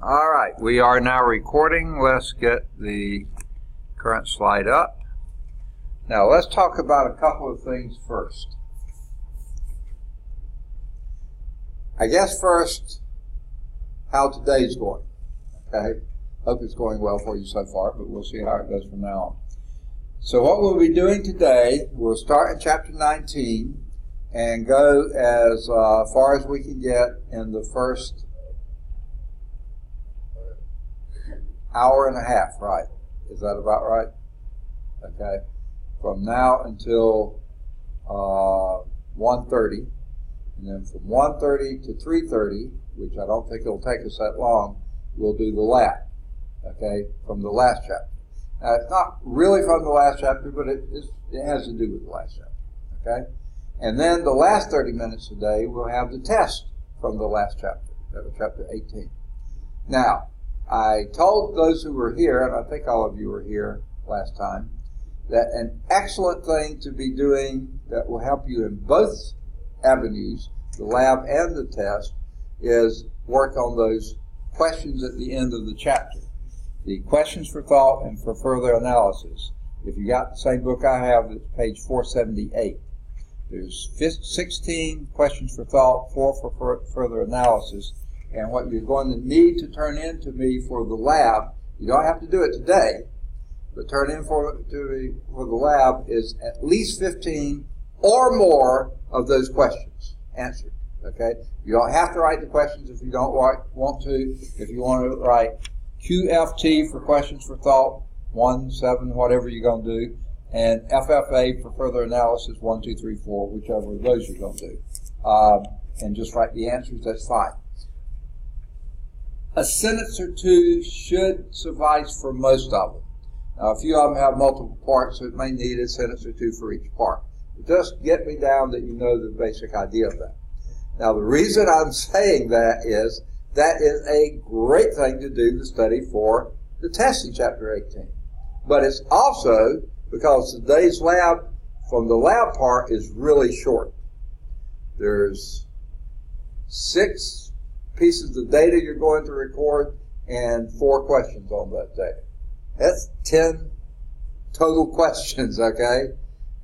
All right, we are now recording. Let's get the current slide up. Now let's talk about a couple of things first. I guess first, how today's going. Okay, hope it's going well for you so far, but we'll see how it goes from now on. So what we'll be doing today, we'll start in chapter 19 and go as far as we can get in the first hour and a half, right? Is that about right? Okay. From now until 1:30, and then from 1:30 to 3:30, which I don't think it'll take us that long, we'll do the lab, okay, from the last chapter. Now, it's not really from the last chapter, but it has to do with the last chapter, okay? And then the last 30 minutes today, we'll have the test from the last chapter, that was chapter 18. Now, I told those who were here, and I think all of you were here last time, that an excellent thing to be doing that will help you in both avenues, the lab and the test, is work on those questions at the end of the chapter. The questions for thought and for further analysis. If you got the same book I have, it's page 478. There's 16 questions for thought, 4 for further analysis. And what you're going to need to turn in to me for the lab, you don't have to do it today, but turn in for the lab is at least 15 or more of those questions answered. Okay? You don't have to write the questions if you don't want to. If you want to write QFT for questions for thought, 1, 7, whatever you're going to do, and FFA for further analysis, 1, 2, 3, 4, whichever of those you're going to do. And just write the answers, that's fine. A sentence or two should suffice for most of them. Now, a few of them have multiple parts, so it may need a sentence or two for each part. But just get me down that you know the basic idea of that. Now, the reason I'm saying that is a great thing to do to study for the test in chapter 18. But it's also because today's lab, from the lab part, is really short. There's 6 pieces of data you're going to record and 4 questions on that data. That's 10 total questions, okay?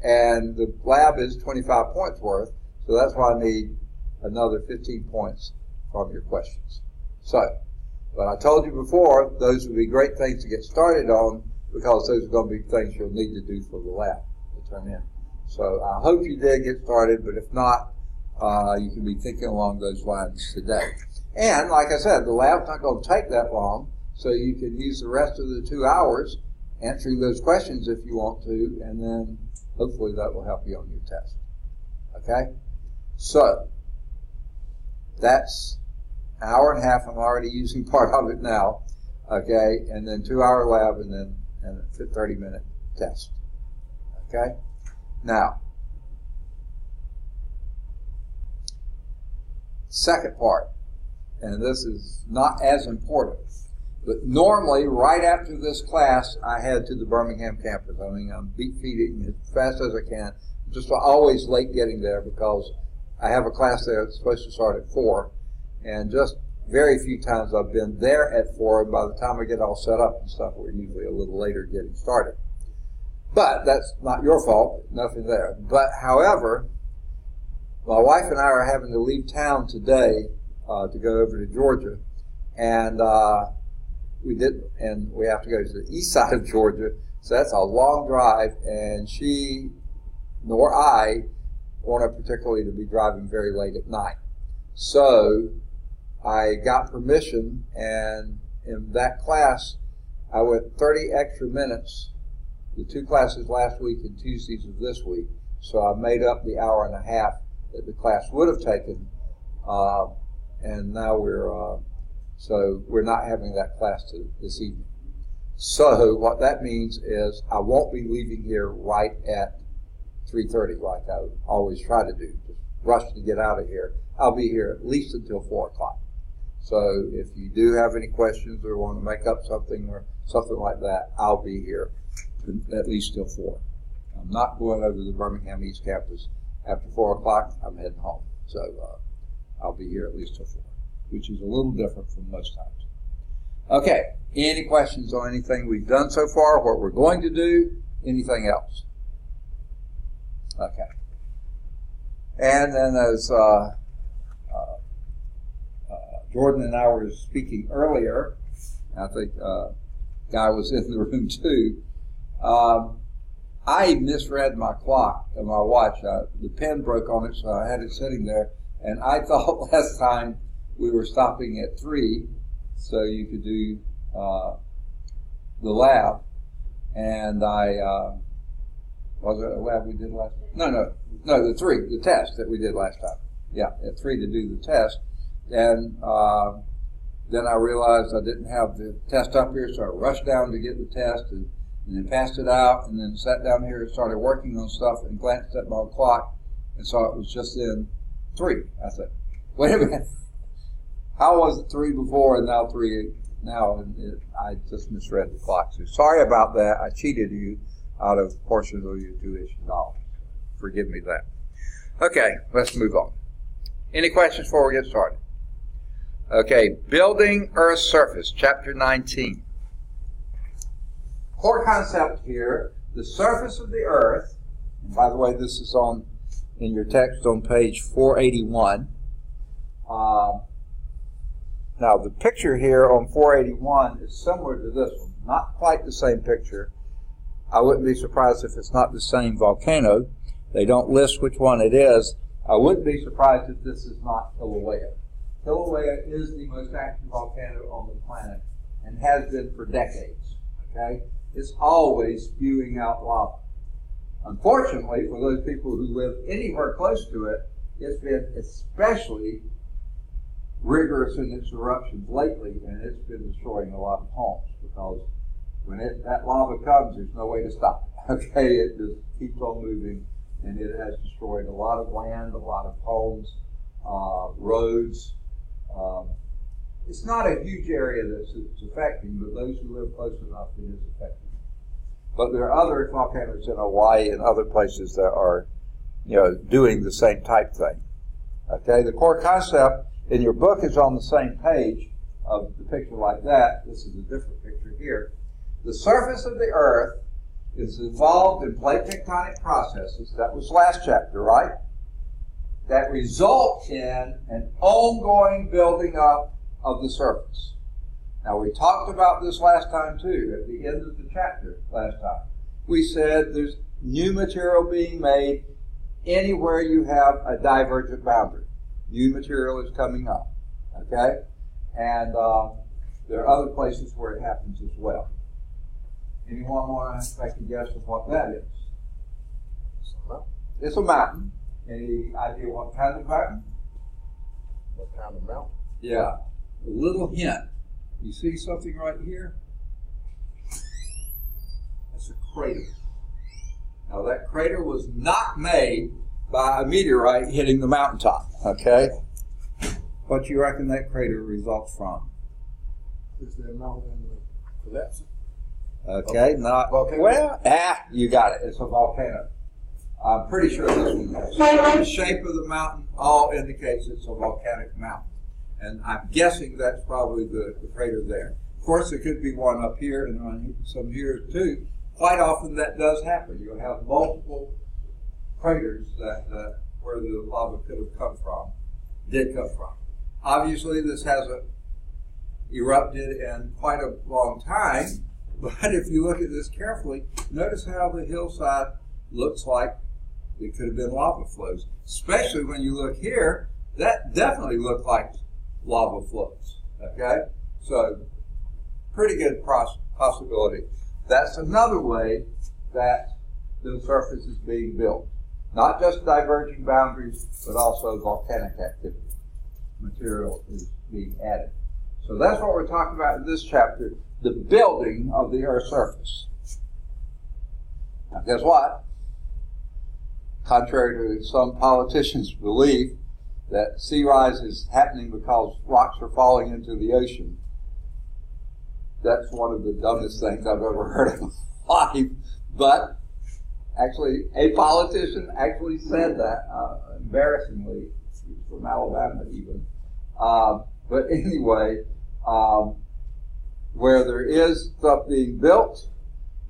And the lab is 25 points worth, so that's why I need another 15 points from your questions. So, but I told you before, those would be great things to get started on because those are going to be things you'll need to do for the lab to turn in. So I hope you did get started, but if not, you can be thinking along those lines today. And like I said, the lab's not going to take that long, so you can use the rest of the 2 hours answering those questions if you want to, and then hopefully that will help you on your test. Okay? So, that's an hour and a half. I'm already using part of it now. Okay? And then 2-hour lab and then a 30-minute test. Okay? Now, second part. And this is not as important, but normally right after this class I head to the Birmingham campus. I mean, I'm beat-feeding as fast as I can. I'm just always late getting there because I have a class there that's supposed to start at 4, and just very few times I've been there at 4, and by the time I get all set up and stuff, we're usually a little later getting started. But that's not your fault, nothing there. But however, my wife and I are having to leave town today to go over to Georgia, and we have to go to the east side of Georgia, so that's a long drive, and she nor I want particularly to be driving very late at night. So I got permission, and in that class I went 30 extra minutes, the 2 classes last week and Tuesdays of this week, so I made up the hour and a half that the class would have taken. And now we're not having that class this evening. So what that means is I won't be leaving here right at 3:30 like I always try to do, just rush to get out of here. I'll be here at least until 4 o'clock. So if you do have any questions or want to make up something or something like that, I'll be here at least till 4. I'm not going over to the Birmingham East Campus after 4 o'clock. I'm heading home. So I'll be here at least till 4, which is a little different from most times. Okay, any questions on anything we've done so far, what we're going to do, anything else? Okay. And then as Jordan and I were speaking earlier, I think Guy was in the room too, I misread my clock and my watch. The pen broke on it, so I had it sitting there. And I thought last time we were stopping at 3, so you could do the lab. And was it a lab we did last time? No, the test that we did last time. Yeah, at 3 to do the test. And then I realized I didn't have the test up here, so I rushed down to get the test and then passed it out, and then sat down here and started working on stuff and glanced at my clock and saw it was just in 3. I said, wait a minute, how was it 3 before and now 3 now? And I just misread the clock. So sorry about that. I cheated you out of portions of your tuition dollars. Forgive me that. Okay, let's move on. Any questions before we get started? Okay, Building Earth's Surface, Chapter 19. Core concept here, the surface of the Earth, and by the way, this is in your text on page 481. Now, the picture here on 481 is similar to this one. Not quite the same picture. I wouldn't be surprised if it's not the same volcano. They don't list which one it is. I wouldn't be surprised if this is not Kilauea. Kilauea is the most active volcano on the planet and has been for decades. Okay? It's always spewing out lava. Unfortunately, for those people who live anywhere close to it, it's been especially rigorous in its eruptions lately, and it's been destroying a lot of homes because when that lava comes, there's no way to stop it. Okay, it just keeps on moving, and it has destroyed a lot of land, a lot of homes, roads. It's not a huge area that it's affecting, but those who live close enough, it is affecting. But there are other volcanoes in Hawaii and other places that are, doing the same type thing. Okay, the core concept in your book is on the same page of the picture like that. This is a different picture here. The surface of the Earth is involved in plate tectonic processes. That was last chapter, right? That result in an ongoing building up of the surface. Now, we talked about this last time too, at the end of the chapter last time. We said there's new material being made anywhere you have a divergent boundary. New material is coming up, okay? And there are other places where it happens as well. Anyone want to make a guess of what that is? It's a mountain. Any idea what kind of mountain? What kind of mountain? Yeah. A little hint. You see something right here? That's a crater. Now that crater was not made by a meteorite hitting the mountaintop, okay? What do you reckon that crater results from? Is there a mountain collapsing? Okay, not volcano. Well, you got it. It's a volcano. I'm pretty sure this one does. The shape of the mountain all indicates it's a volcanic mountain. And I'm guessing that's probably the crater there. Of course, there could be one up here and on some here too. Quite often that does happen. You'll have multiple craters that where the lava could have did come from. Obviously, this hasn't erupted in quite a long time, but if you look at this carefully, notice how the hillside looks like it could have been lava flows. Especially when you look here, that definitely looked like lava flows. Okay? So, pretty good possibility. That's another way that the surface is being built. Not just diverging boundaries, but also volcanic activity. Material is being added. So that's what we're talking about in this chapter, the building of the Earth's surface. Now guess what? Contrary to some politicians' belief that sea rise is happening because rocks are falling into the ocean, that's one of the dumbest things I've ever heard in my life. But actually, a politician actually said that, embarrassingly, he's from Alabama even. But anyway, where there is stuff being built,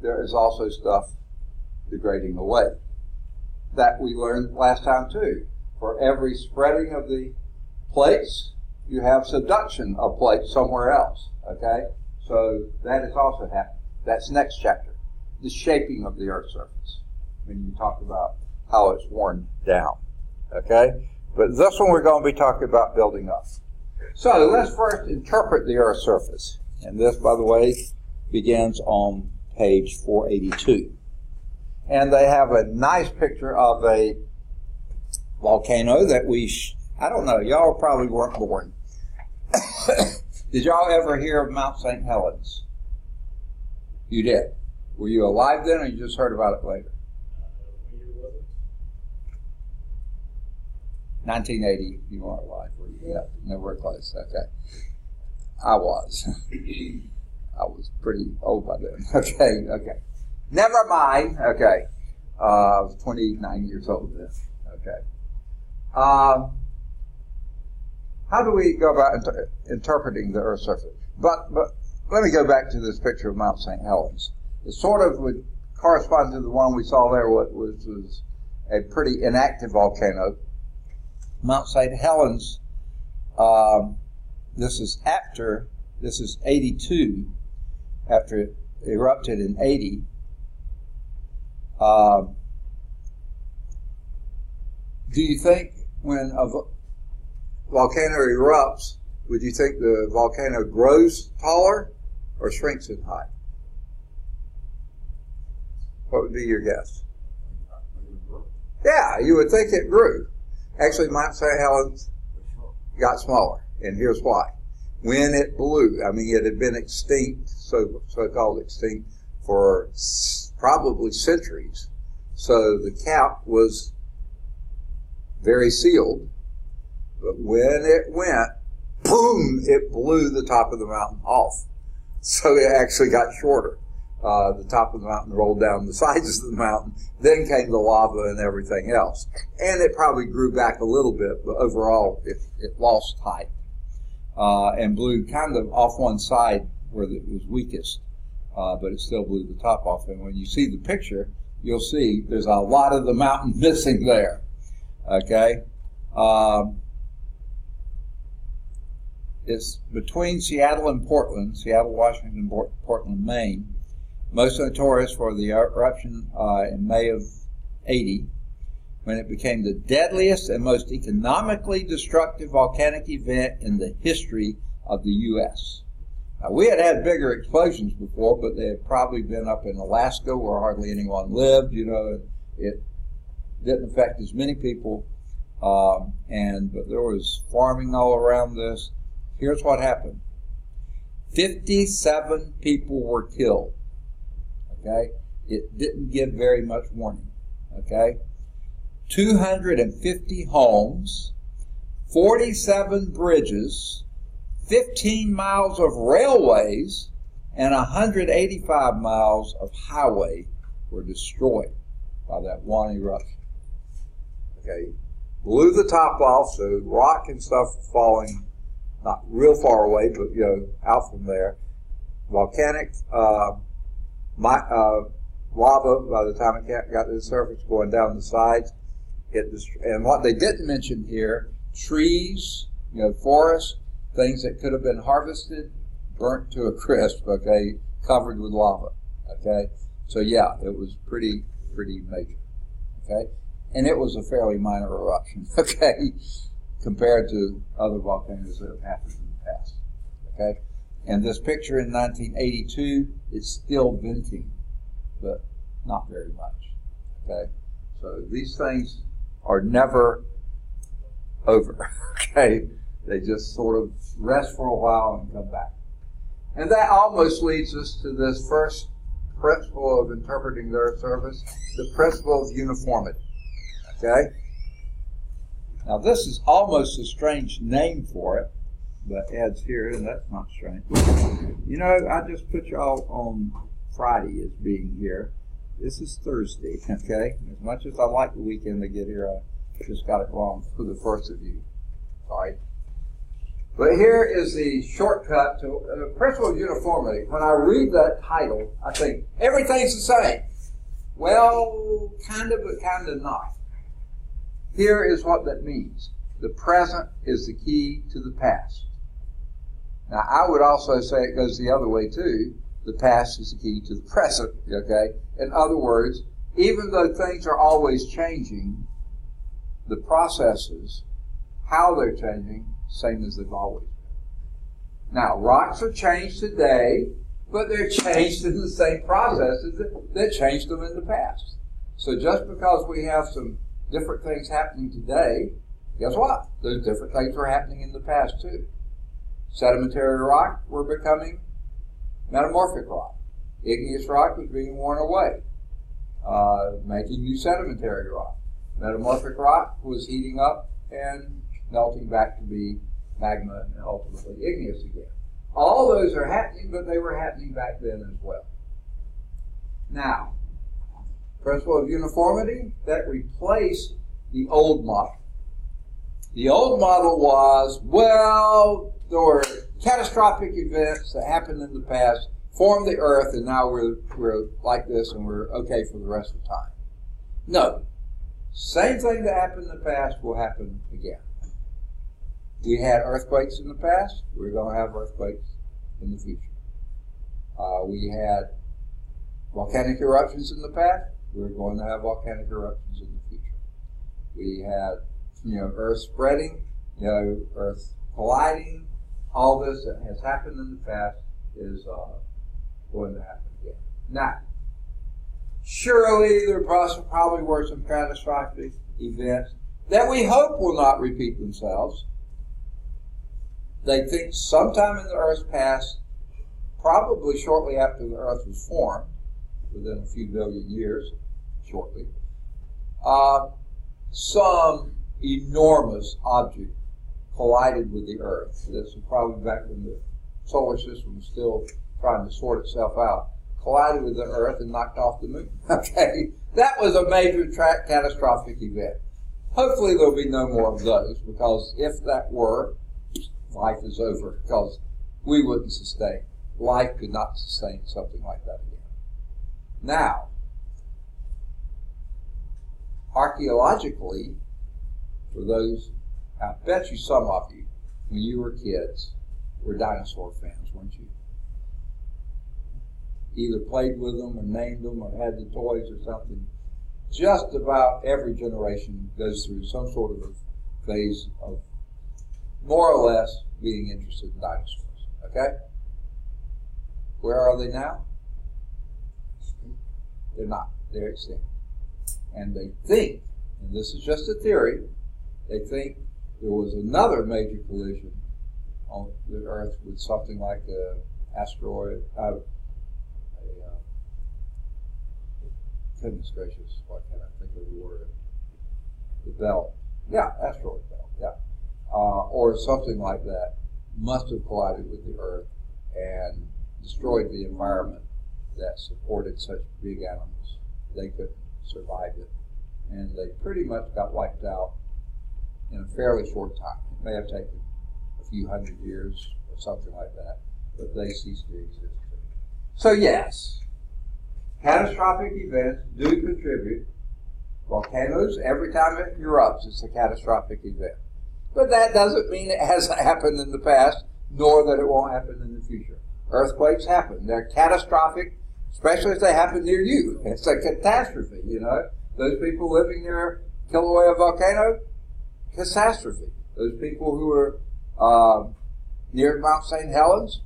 there is also stuff degrading away. That we learned last time too. For every spreading of the plates, you have subduction of plates somewhere else. Okay? So that is also happening. That's next chapter. The shaping of the Earth's surface. When you talk about how it's worn down. Okay? But this one we're going to be talking about building up. So let's first interpret the Earth's surface. And this, by the way, begins on page 482. And they have a nice picture of a volcano that I don't know, y'all probably weren't born. Did y'all ever hear of Mount St. Helens? You did. Were you alive then, or you just heard about it later? 1980, you weren't alive, were you? Yeah, nowhere close. Okay. I was. I was pretty old by then. Okay. Never mind. Okay. I was 29 years old then. Okay. How do we go about interpreting the Earth's surface? But let me go back to this picture of Mount St. Helens. It sort of would correspond to the one we saw there, which was a pretty inactive volcano. Mount St. Helens, this is 82, after it erupted in 80. Do you think when a volcano erupts, would you think the volcano grows taller or shrinks in height? What would be your guess? Yeah, you would think it grew. Actually, Mount St. Helens got smaller, and here's why. When it blew, I mean, it had been extinct, so-called extinct, for probably centuries. So the cap was very sealed, but when it went, boom, it blew the top of the mountain off. So it actually got shorter. The top of the mountain rolled down the sides of the mountain. Then came the lava and everything else. And it probably grew back a little bit, but overall it lost height. And blew kind of off one side where it was weakest. But it still blew the top off. And when you see the picture, you'll see there's a lot of the mountain missing there. Okay? It's between Seattle and Portland, Seattle, Washington, Portland, Maine. Most notorious for the eruption in May of 80, when it became the deadliest and most economically destructive volcanic event in the history of the U.S. Now, we had bigger explosions before, but they had probably been up in Alaska where hardly anyone lived. You know, it didn't affect as many people, but there was farming all around this. Here's what happened. 57 people were killed. Okay? It didn't give very much warning. Okay? 250 homes, 47 bridges, 15 miles of railways, and 185 miles of highway were destroyed by that one eruption. Okay? Blew the top off, so rock and stuff falling not real far away, but, you know, out from there. Volcanic lava, by the time it got to the surface, going down the sides. And what they didn't mention here, trees, you know, forests, things that could have been harvested, burnt to a crisp, okay, covered with lava, okay. So yeah, it was pretty major, okay. And it was a fairly minor eruption, okay, compared to other volcanoes that have happened in the past, okay. And this picture in 1982 is still venting, but not very much, okay. So these things are never over, okay. They just sort of rest for a while and come back. And that almost leads us to this first principle of interpreting the Earth's surface, the principle of uniformity, okay. Now this is almost a strange name for it, but Ed's here, and that's not strange. You know, I just put y'all on Friday as being here. This is Thursday, okay? As much as I like the weekend to get here, I just got it wrong for the first of you. Sorry. But here is the shortcut to the principle of uniformity. When I read that title, I think everything's the same. Well, kind of, but kind of not. Here is what that means. The present is the key to the past. Now, I would also say it goes the other way too. The past is the key to the present, okay? In other words, even though things are always changing, the processes, how they're changing, same as they've always been. Now, rocks are changed today, but they're changed in the same processes that changed them in the past. So just because we have some different things happening today, guess what? Those different things were happening in the past too. Sedimentary rock were becoming metamorphic rock. Igneous rock was being worn away, making new sedimentary rock. Metamorphic rock was heating up and melting back to be magma and ultimately igneous again. All those are happening, but they were happening back then as well. Now, principle of uniformity, that replaced the old model. The old model was, well, there were catastrophic events that happened in the past, formed the earth, and now we're like this and we're okay for the rest of the time. No. Same thing that happened in the past will happen again. We had earthquakes in the past. We're going to have earthquakes in the future. We had volcanic eruptions in the past. We're going to have volcanic eruptions in the future. We had, Earth spreading, Earth colliding. All this that has happened in the past is going to happen again. Now, surely there probably were some catastrophic events that we hope will not repeat themselves. They think sometime in the Earth's past, probably shortly after the Earth was formed, within a few billion years, shortly, some enormous object collided with the Earth. This was probably back when the solar system was still trying to sort itself out. Collided with the Earth and knocked off the moon. Okay, that was a major catastrophic event. Hopefully there'll be no more of those, because if that were, life is over, because we wouldn't sustain. Life could not sustain something like that again. Now, archaeologically, for those, I bet you some of you, when you were kids, were dinosaur fans, weren't you? Either played with them or named them or had the toys or something. Just about every generation goes through some sort of a phase of more or less being interested in dinosaurs. Okay? Where are they now? They're not. They're extinct. And they think, and this is just a theory, they think there was another major collision on the Earth with something like an asteroid, goodness gracious, why can't I think of the word? The belt. Yeah, asteroid belt, yeah. Or something like that must have collided with the Earth and destroyed the environment that supported such big animals. They couldn't survive it. And they pretty much got wiped out in a fairly short time. It may have taken a few hundred years or something like that, but they ceased to exist. So yes, catastrophic events do contribute. Volcanoes, every time it erupts, it's a catastrophic event. But that doesn't mean it hasn't happened in the past, nor that it won't happen in the future. Earthquakes happen. They're catastrophic, especially if they happen near you. It's a catastrophe, Those people living near Kilauea volcano, catastrophe. Those people who were near Mount St. Helens,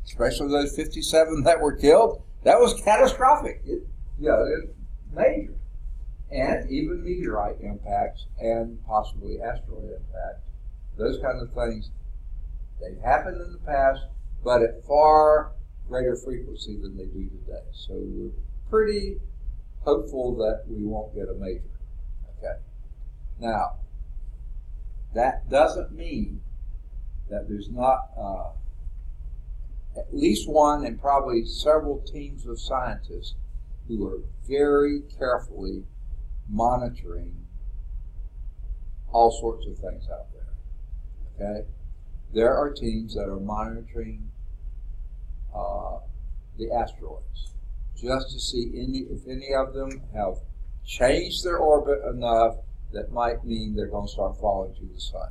especially those 57 that were killed, that was catastrophic. It's major. And even meteorite impacts and possibly asteroid impacts, those kinds of things, they've happened in the past, but at far greater frequency than they do today. So we're pretty hopeful that we won't get a major. Okay. Now, that doesn't mean that there's not at least one and probably several teams of scientists who are very carefully monitoring all sorts of things out there. Okay? there are teams that are monitoring the asteroids just to see if any of them have changed their orbit enough that might mean they're going to start falling to the sun.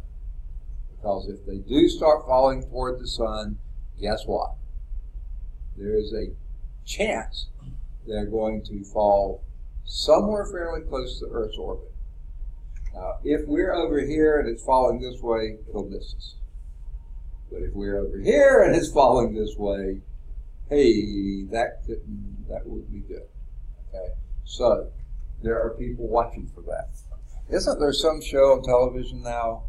Because if they do start falling toward the sun, guess what? There is a chance they're going to fall somewhere fairly close to Earth's orbit. Now, if we're over here and it's falling this way, it'll miss us. But if we're over here and it's falling this way, hey, that would be good. Okay, so there are people watching for that. Isn't there some show on television now?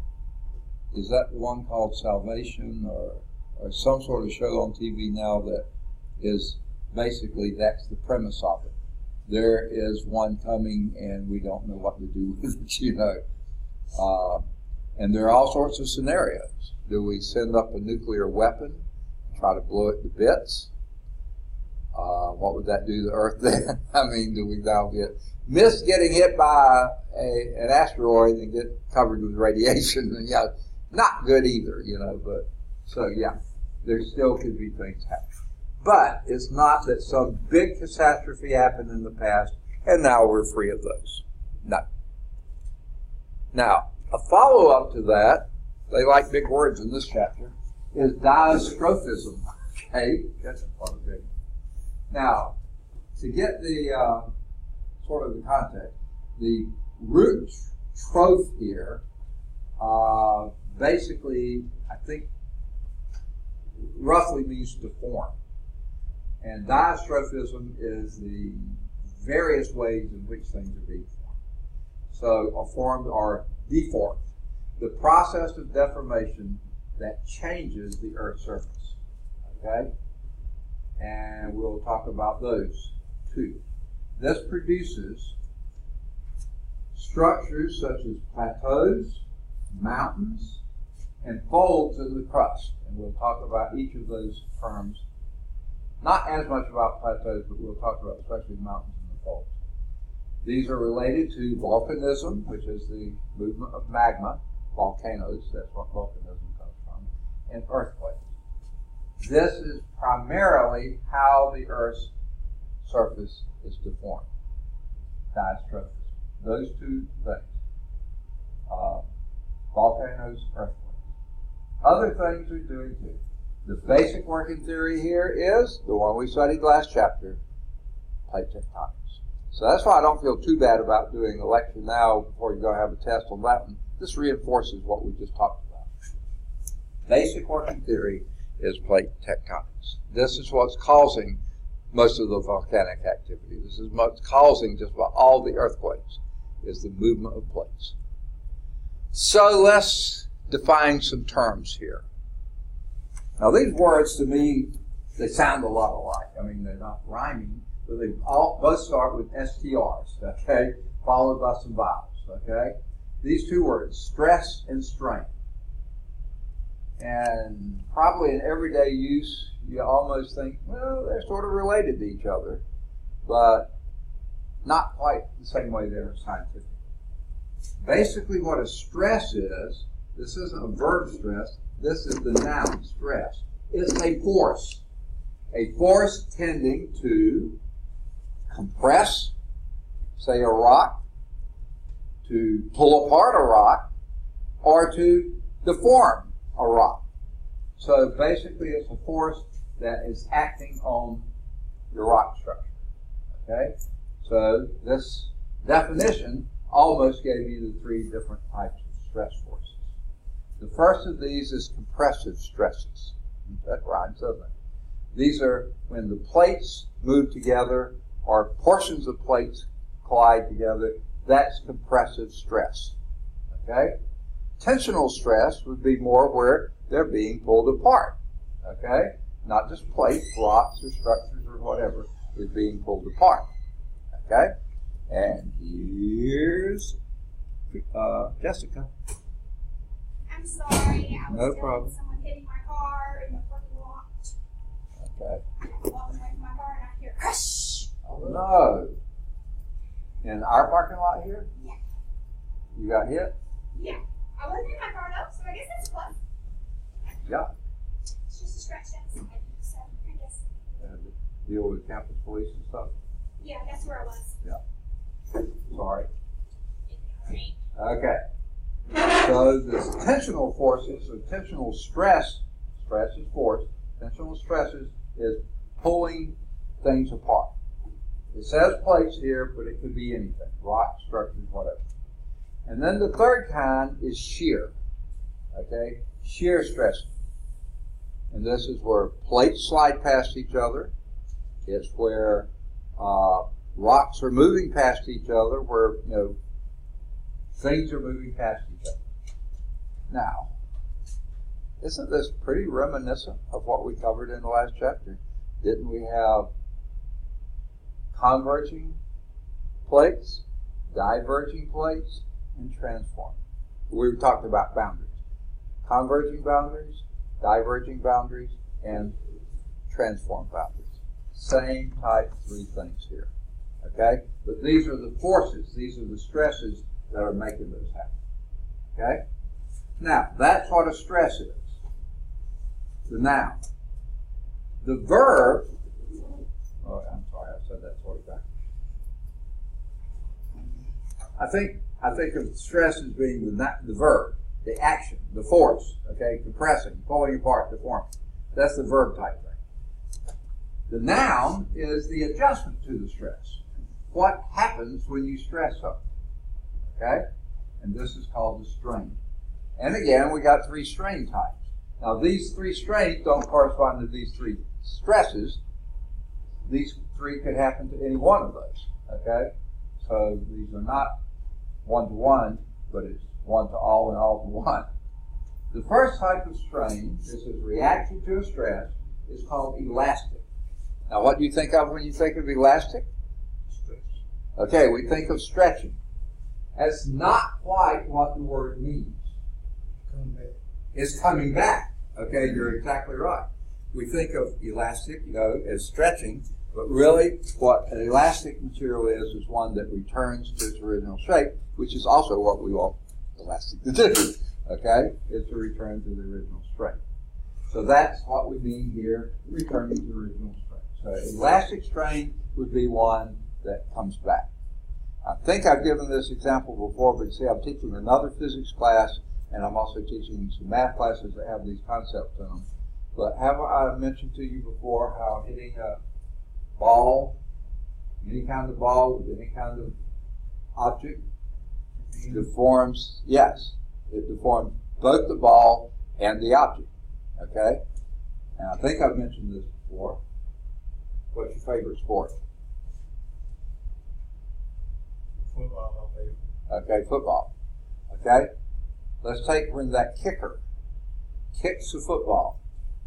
Is that the one called Salvation, or some sort of show on TV now that is basically that's the premise of it? There is one coming, and we don't know what to do with it, you know. And there are all sorts of scenarios. Do we send up a nuclear weapon, try to blow it to bits? What would that do to Earth then? I mean, do we now miss getting hit by an asteroid and get covered with radiation? And, yeah, not good either, you know. But so yeah, there still could be things happening. But it's not that some big catastrophe happened in the past and now we're free of those. No. Now, a follow-up to that, they like big words in this chapter, is diastrophism. Okay, that's a part of it. Now, to get the sort of the context, the root troph here, basically, I think, roughly means to form. And diastrophism is the various ways in which things are being formed. So, are formed or deformed. The process of deformation that changes the Earth's surface. Okay? And we'll talk about those too. This produces structures such as plateaus, mountains, and folds in the crust. And we'll talk about each of those terms. Not as much about plateaus, but we'll talk about especially mountains and the folds. These are related to volcanism, which is the movement of magma, volcanoes, that's what volcanism comes from, and earthquakes. This is primarily how the Earth's surface is deformed. Diastrophism. Those two things. Volcanoes, earthquakes. Other things are doing too. The basic working theory here is the one we studied last chapter, plate tectonics. So that's why I don't feel too bad about doing a lecture now before you go have a test on that one. This reinforces what we just talked about. Basic working theory is plate tectonics. This is what's causing most of the volcanic activity. This is what's causing just about all the earthquakes, is the movement of plates. So let's define some terms here. Now these words to me, they sound a lot alike. I mean, they're not rhyming, but they both start with STRs, okay, followed by some vowels, okay? These two words, stress and strain. And probably in everyday use, you almost think, well, they're sort of related to each other, but not quite the same way they're scientific. Basically what a stress is, this isn't a verb stress, this is the noun stress. It's a force. A force tending to compress, say, a rock, to pull apart a rock, or to deform a rock. So basically it's a force that is acting on the rock structure. Okay? So this definition almost gave you the three different types of stress forces. The first of these is compressive stresses. That rhymes, doesn't it? These are when the plates move together or portions of plates collide together. That's compressive stress. Okay? Tensional stress would be more where they're being pulled apart. Okay? Not just plates, rocks, or structures, or whatever is being pulled apart. Okay? And here's Jessica. I'm sorry. I was No problem. with someone hitting my car in the parking lot. Okay. I'm walking away from my car and I hear hush. Oh, no. In our parking lot here? Yeah. You got hit? Yeah. I wasn't in my car though, so I guess that's a plus. Yeah. It's just a stretch outside, so I guess. Deal with campus police and stuff. Yeah, that's where I was. Sorry. Right. Okay. So the tensional forces, or tensional stress is force, tensional stresses is pulling things apart. It says plates here, but it could be anything, rock, structures, whatever. And then the third kind is shear, okay? Shear stress. And this is where plates slide past each other. It's where rocks are moving past each other, where, things are moving past each other. Now, isn't this pretty reminiscent of what we covered in the last chapter? Didn't we have converging plates, diverging plates, and transforming? We talked about boundaries. Converging boundaries, diverging boundaries, and transform boundaries. Same type three things here. Okay? But these are the forces, these are the stresses that are making those happen. Okay? Now, that's what a stress is. The noun. The verb, I'm sorry, I said that sort of back. I think of stress as being the verb, the action, the force, okay, compressing, pulling apart, deforming. That's the verb type thing. The noun is the adjustment to the stress. What happens when you stress something? Okay? And this is called the strain. And again, we got three strain types. Now, these three strains don't correspond to these three stresses. These three could happen to any one of those. Okay? So these are not one-to-one, but it's one to all and all to one. The first type of strain, this is reaction to a stress, is called elastic. Now, what do you think of when you think of elastic? Stretch. Okay, we think of stretching. That's not quite what the word means. Come back. It's coming back. Okay, you're exactly right. We think of elastic, as stretching, but really what an elastic material is one that returns to its original shape, which is also what we want elastic to do. Okay, is to return to the original strength. So that's what we mean here, returning to the original strength. So elastic strain would be one that comes back. I think I've given this example before, but see, I'm teaching another physics class, and I'm also teaching some math classes that have these concepts in them. But have I mentioned to you before how hitting a ball, any kind of ball with any kind of object, deforms, yes, it deforms both the ball and the object, okay? And I think I've mentioned this before. What's your favorite sport? Football, my favorite. Okay, football. Okay? Let's take when that kicker kicks the football.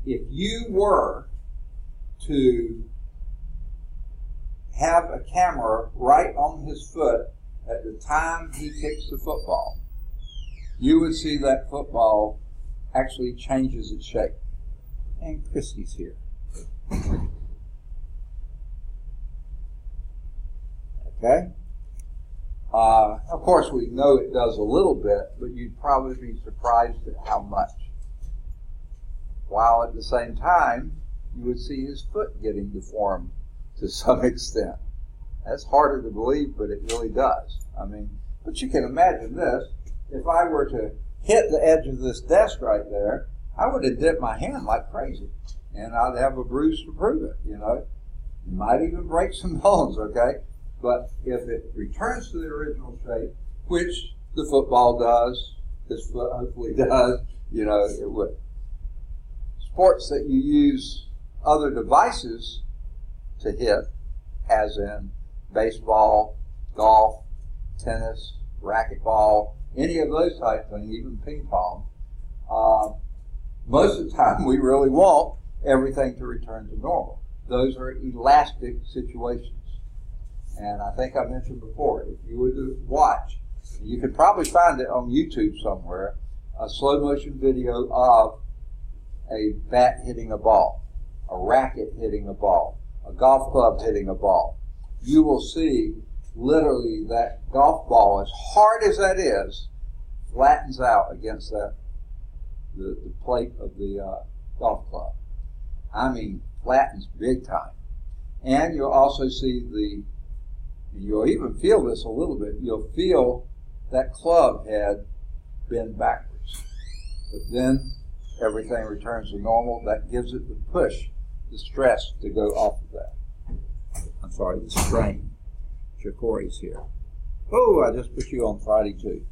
If you were to have a camera right on his foot at the time he kicks the football, you would see that football actually changes its shape. And Christy's here. Okay? Of course, we know it does a little bit, but you'd probably be surprised at how much. While at the same time, you would see his foot getting deformed to some extent. That's harder to believe, but it really does. But you can imagine this. If I were to hit the edge of this desk right there, I would have dipped my hand like crazy. And I'd have a bruise to prove it, You might even break some bones, okay? But if it returns to the original shape, which the football does, this foot hopefully does, it would. Sports that you use other devices to hit, as in baseball, golf, tennis, racquetball, any of those type things, even ping pong, most of the time we really want everything to return to normal. Those are elastic situations. And I think I mentioned before, if you were to watch, you could probably find it on YouTube somewhere, a slow motion video of a bat hitting a ball, a racket hitting a ball, a golf club hitting a ball. You will see literally that golf ball, as hard as that is, flattens out against that the plate of the golf club. I mean, flattens big time. And you'll also see you'll even feel this a little bit. You'll feel that club head bend backwards. But then everything returns to normal. That gives it the push, the stress to go off of that. I'm sorry, the strain. Corey's here. Oh, I just put you on Friday too.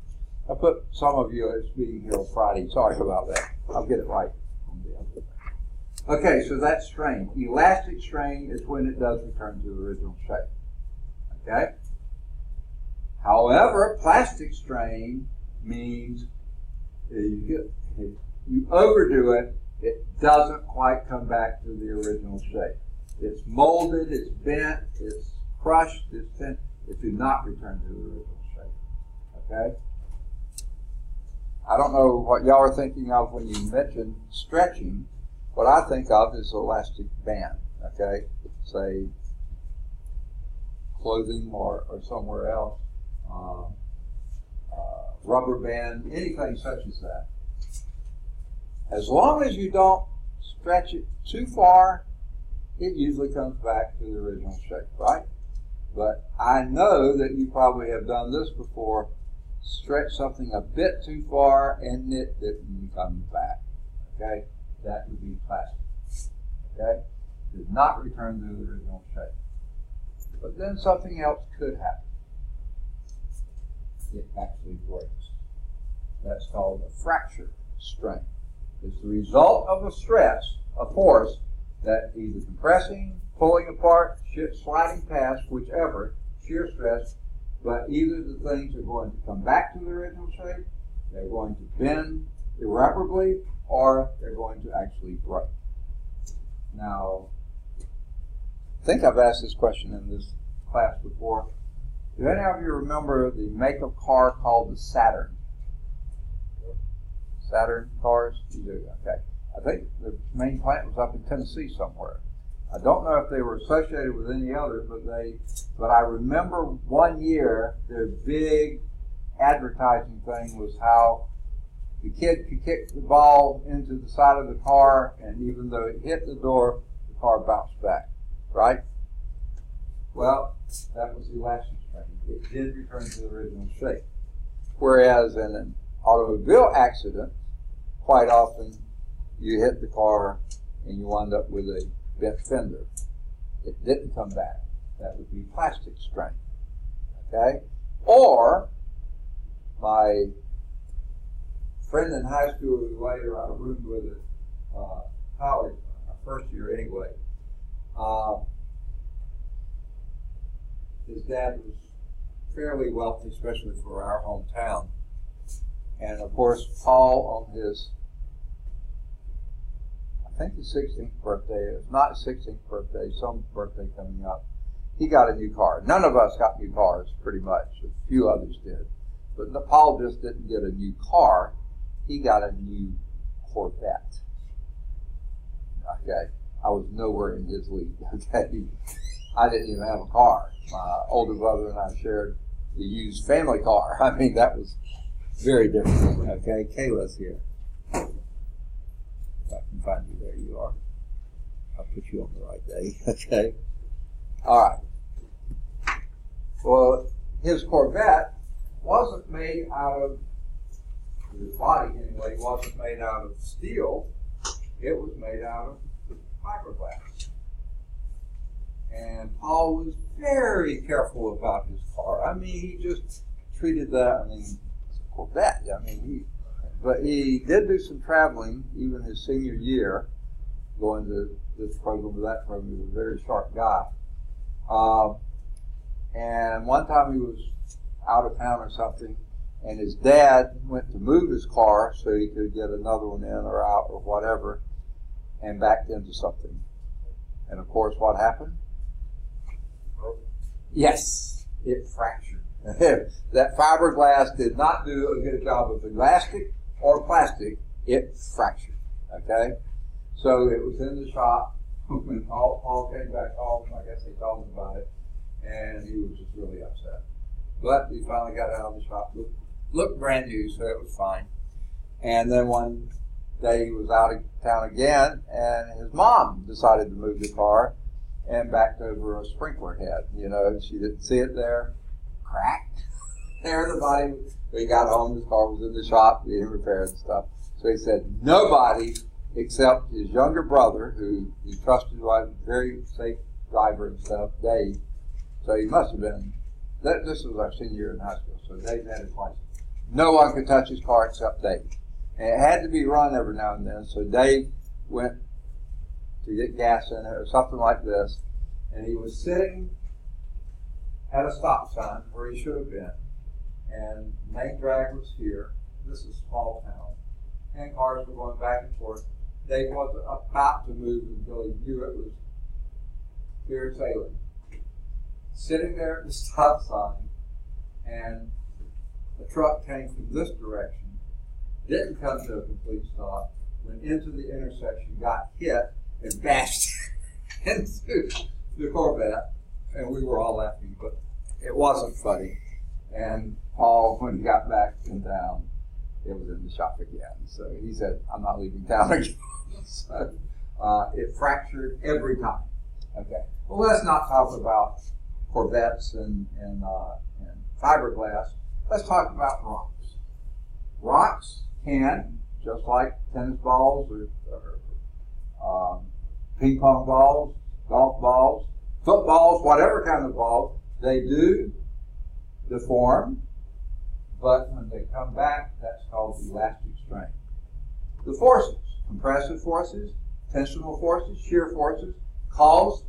I put some of you as being here on Friday. Sorry about that. I'll get it right. Okay, so that's strain. Elastic strain is when it does return to the original shape. Okay? However, plastic strain means you overdo it, it doesn't quite come back to the original shape. It's molded, it's bent, it's crushed, it's bent. It do not return to the original shape. Okay? I don't know what y'all are thinking of when you mention stretching. What I think of is elastic band. Okay? Say clothing or somewhere else. Rubber band, anything such as that. As long as you don't stretch it too far, it usually comes back to the original shape, right? But I know that you probably have done this before. Stretch something a bit too far and it didn't come back. Okay? That would be plastic. Okay? Did not return to the original shape. But then something else could happen. It actually breaks. That's called a fracture strain. It's the result of a stress, a force, that either compressing, pulling apart, sliding past, whichever, shear stress, but either the things are going to come back to the original shape, they're going to bend irreparably, or they're going to actually break. Now, I think I've asked this question in this class before. Do any of you remember the make of car called the Saturn? Saturn cars? You do, okay. I think the main plant was up in Tennessee somewhere. I don't know if they were associated with any others, but I remember one year their big advertising thing was how the kid could kick the ball into the side of the car, and even though it hit the door, the car bounced back, right? Well, that was the elastic strain. It did return to the original shape. Whereas in an automobile accident, quite often you hit the car and you wind up with a bent fender. It didn't come back. That would be plastic strain. Okay? Or my friend in high school who later I roomed with at college, my first year anyway, his dad was fairly wealthy, especially for our hometown. And of course, Paul on his, I think his 16th birthday, if not his 16th birthday, some birthday coming up, he got a new car. None of us got new cars, pretty much. A few others did. But Paul just didn't get a new car. He got a new Corvette. Okay? I was nowhere in his league. Okay? I didn't even have a car. My older brother and I shared the used family car. I mean, that was very different. Okay? Kayla's here. If I can find you, there you are. I'll put you on the right day. Okay? All right. Well, his Corvette wasn't made out of, his body anyway, wasn't made out of steel. It was made out of fiberglass. And Paul was very careful about his car. I mean, he just treated that, I mean, it's a Corvette. I mean, but he did do some traveling, even his senior year, going to this program or that program. He was a very sharp guy. And one time he was out of town or something, and his dad went to move his car so he could get another one in or out or whatever, and backed into something. And of course, what happened? Yes, it fractured. That fiberglass did not do a good job of elastic or plastic. It fractured. Okay? So it was in the shop when Paul came back home. I guess they told him about it, and he was just really upset. But he finally got out of the shop. Looked brand new, so it was fine. And then one day he was out of town again, and his mom decided to move the car and backed over a sprinkler head. You know, she didn't see it there, cracked. There the body. So he got home, his car was in the shop, being repaired and stuff. So he said nobody except his younger brother, who he trusted was a very safe driver and stuff, Dave. So he must have been, this was our senior year in high school, so Dave had his license. No one could touch his car except Dave. And it had to be run every now and then, so Dave went to get gas in it or something like this, and he was sitting at a stop sign where he should have been, and main drag was here. This is a small town, and cars were going back and forth. Dave wasn't about to move until he knew it was clear sailing. Sitting there at the stop sign, and a truck came from this direction, didn't come to a complete stop, went into the intersection, got hit, and bashed into the Corvette, and we were all laughing, but it wasn't funny. And Paul, when he got back in town, it was in the shop again. So he said, I'm not leaving town again. So it fractured every time. Okay. Well, let's not talk about Corvettes and fiberglass. Let's talk about rocks. Rocks can, just like tennis balls or ping pong balls, golf balls, footballs, whatever kind of balls, they do deform, but when they come back, that's called elastic strain. The forces, compressive forces, tensional forces, shear forces, cause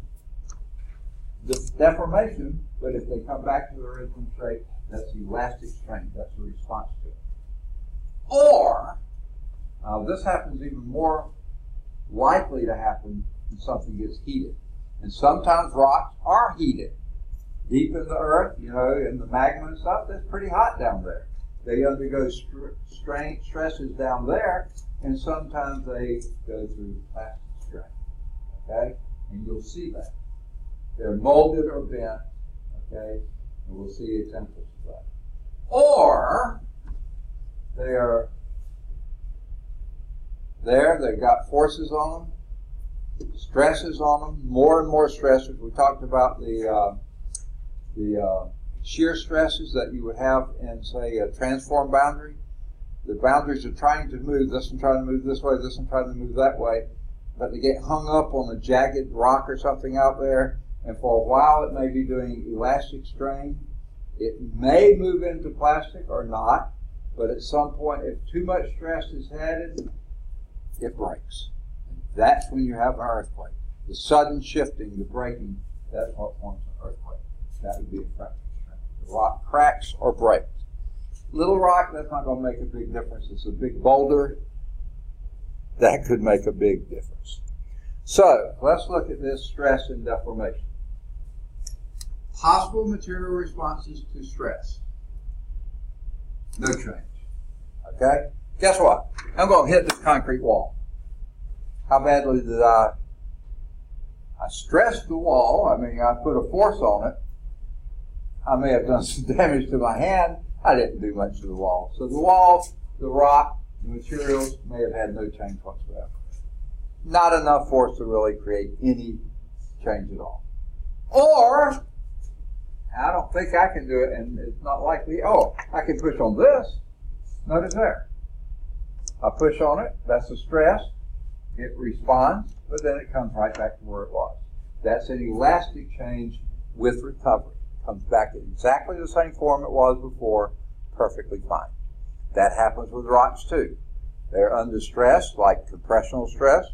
the deformation, but if they come back to the original shape, that's elastic strain. That's the response to it. Or, this happens even more likely to happen when something gets heated. And sometimes rocks are heated. Deep in the earth, you know, in the magma and stuff, that's pretty hot down there. They undergo stresses down there, and sometimes they go through plastic strain. Okay? And you'll see that. They're molded or bent, okay? And we'll see examples of that. Or they're there, they've got forces on them, stresses on them, more and more stresses. We talked about the shear stresses that you would have in, say, a transform boundary. The boundaries are trying to move, this one trying to move this way, this one trying to move that way, but they get hung up on a jagged rock or something out there, and for a while it may be doing elastic strain. It may move into plastic or not, but at some point, if too much stress is added, it breaks. That's when you have an earthquake. The sudden shifting, the breaking, that's what forms an earthquake. That would be a fracture strain. The rock cracks or breaks. Little rock, that's not going to make a big difference. It's a big boulder. That could make a big difference. So, let's look at this stress and deformation. Possible material responses to stress. No change. Okay? Guess what? I'm going to hit this concrete wall. How badly did I stressed the wall. I mean, I put a force on it. I may have done some damage to my hand. I didn't do much to the wall. So the wall, the rock, the materials may have had no change whatsoever. Not enough force to really create any change at all. Or, I don't think I can do it, and it's not likely. Oh, I can push on this. Notice there. I push on it. That's the stress. It responds, but then it comes right back to where it was. That's an elastic change with recovery. It comes back in exactly the same form it was before, perfectly fine. That happens with rocks too. They're under stress, like compressional stress,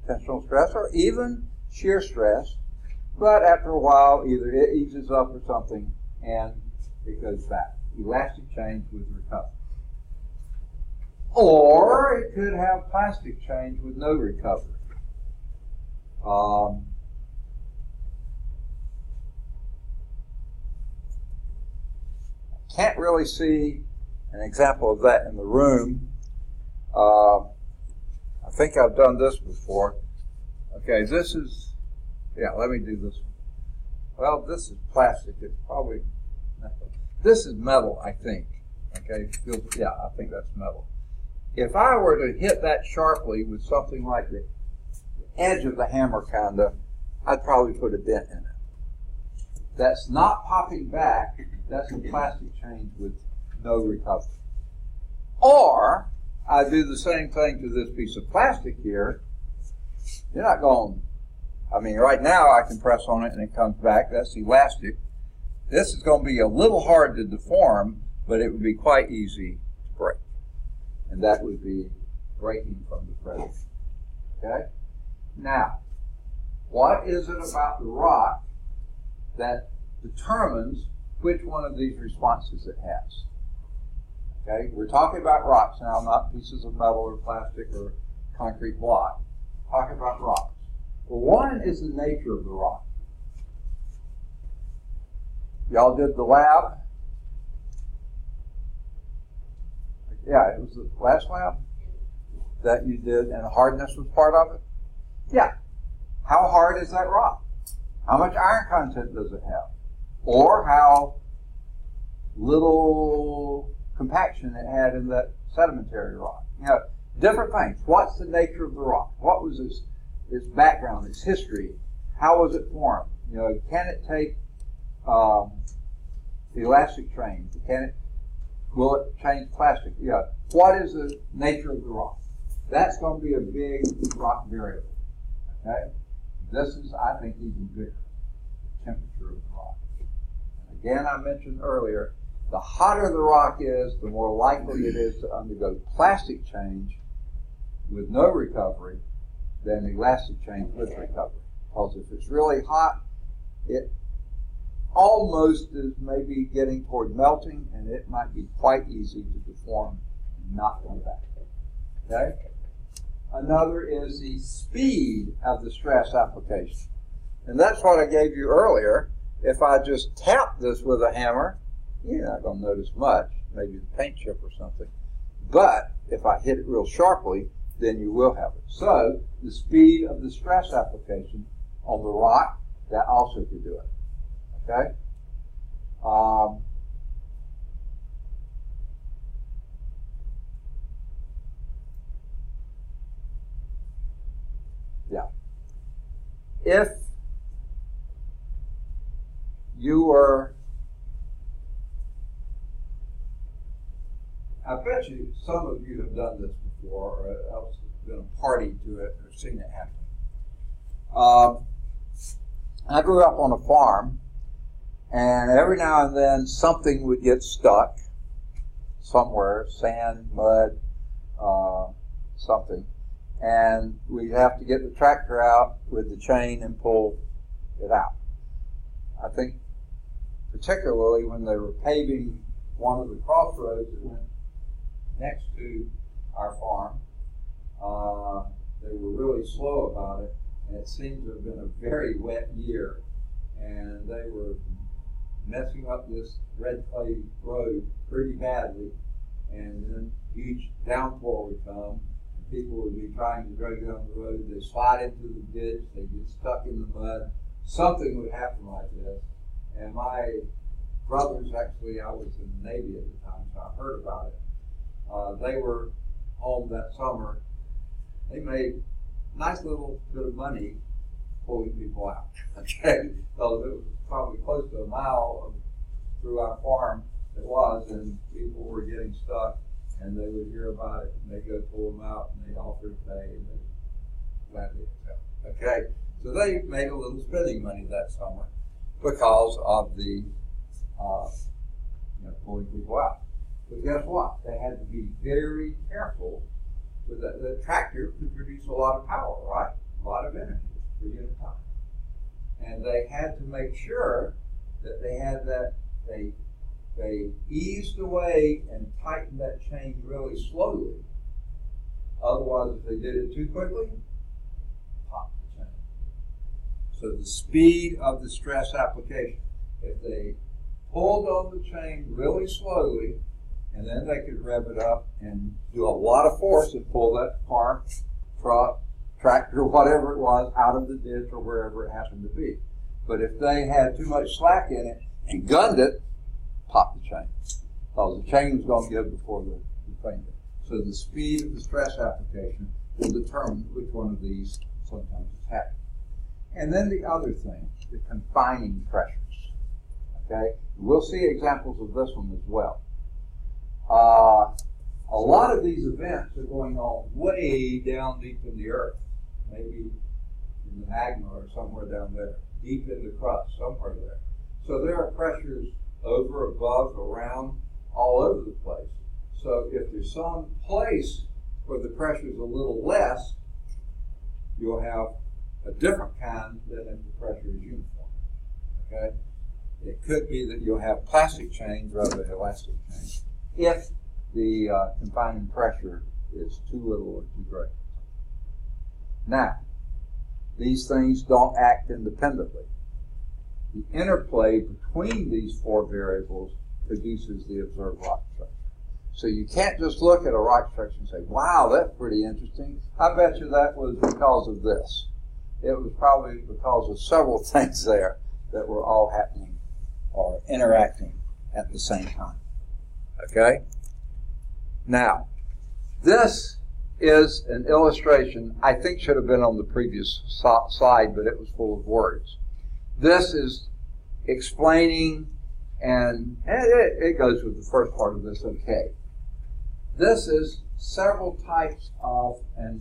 tensional stress, or even shear stress, but after a while, either it eases up or something, and it goes back. Elastic change with recovery. Or it could have plastic change with no recovery. Can't really see an example of that in the room. I think I've done this before. Okay, this is, let me do this one. Well, this is plastic. It's probably metal. This is metal, I think. Okay, I think that's metal. if I were to hit that sharply with something like the edge of the hammer kinda, I'd probably put a dent in it. That's not popping back, that's a plastic change with no recovery. Or, I do the same thing to this piece of plastic here. You're not going, I mean, right now I can press on it and it comes back, that's elastic. This is going to be a little hard to deform, but it would be quite easy to break. And that would be breaking from the pressure. Okay? Now, what is it about the rock that determines which one of these responses it has? Okay? We're talking about rocks now, not pieces of metal or plastic or concrete block. We're talking about rocks. Well, one is the nature of the rock. Y'all did the lab? Yeah, it was the last lab that you did, and hardness was part of it? Yeah. How hard is that rock? How much iron content does it have? Or how little compaction it had in that sedimentary rock? You know, different things. What's the nature of the rock? What was its background, its history? How was it formed? You know, can it take the elastic change? Will it change plastic? Yeah. What is the nature of the rock? That's going to be a big rock variable. Okay? This is, I think, even bigger. The temperature of the rock. And again, I mentioned earlier, the hotter the rock is, the more likely it is to undergo plastic change with no recovery than elastic change with recovery. Because if it's really hot, it almost is maybe getting toward melting, and it might be quite easy to deform and not come back. Okay? Another is the speed of the stress application. And that's what I gave you earlier. If I just tap this with a hammer, you're not going to notice much, maybe the paint chip or something. But if I hit it real sharply, then you will have it. So the speed of the stress application on the rock, that also could do it. Okay? Yeah. If you were, I bet you some of you have done this before, or else been a party to it, or seen it happen. I grew up on a farm, and every now and then something would get stuck somewhere, sand, mud, something, and we'd have to get the tractor out with the chain and pull it out. I think particularly when they were paving one of the crossroads that went next to our farm, they were really slow about it, and it seemed to have been a very wet year, and they were messing up this red clay road pretty badly, and then a huge downpour would come, and people would be trying to drive down the road, they slide into the ditch, they get stuck in the mud, something would happen like this. And my brothers, actually, I was in the Navy at the time, so I heard about it. They were home that summer. They made a nice little bit of money pulling people out. Okay, so it was probably close to a mile through our farm it was, and people were getting stuck, and they would hear about it, and they'd go pull them out, and they'd offer to pay, and they'd gladly accept. Okay, so they made a little spending money that summer because of the pulling people out. But guess what? They had to be very careful with that. The tractor could produce a lot of power, right? A lot of energy per unit time. And they had to make sure that they had that, they eased away and tightened that chain really slowly. Otherwise, if they did it too quickly, pop the chain. So the speed of the stress application. If they pulled on the chain really slowly, and then they could rev it up and do a lot of force and pull that farm, truck, tractor, whatever it was, out of the ditch or wherever it happened to be. But if they had too much slack in it and gunned it, pop the chain. Because the chain was going to give before the thing did. So the speed of the stress application will determine which one of these sometimes is happening. And then the other thing, the confining pressures. Okay, we'll see examples of this one as well. A lot of these events are going on way down deep in the earth, maybe in the magma or somewhere down there, deep in the crust, somewhere there. So there are pressures over, above, around, all over the place. So if there's some place where the pressure is a little less, you'll have a different kind than if the pressure is uniform. Okay? It could be that you'll have plastic change rather than elastic change if the confining pressure is too little or too great. Now, these things don't act independently. The interplay between these four variables produces the observed rock structure. So you can't just look at a rock structure and say, wow, that's pretty interesting. I bet you that was because of this. It was probably because of several things there that were all happening or interacting at the same time. Okay? Now, this is an illustration I think should have been on the previous slide, but it was full of words. This is explaining, and it goes with the first part of this, okay. This is several types of, and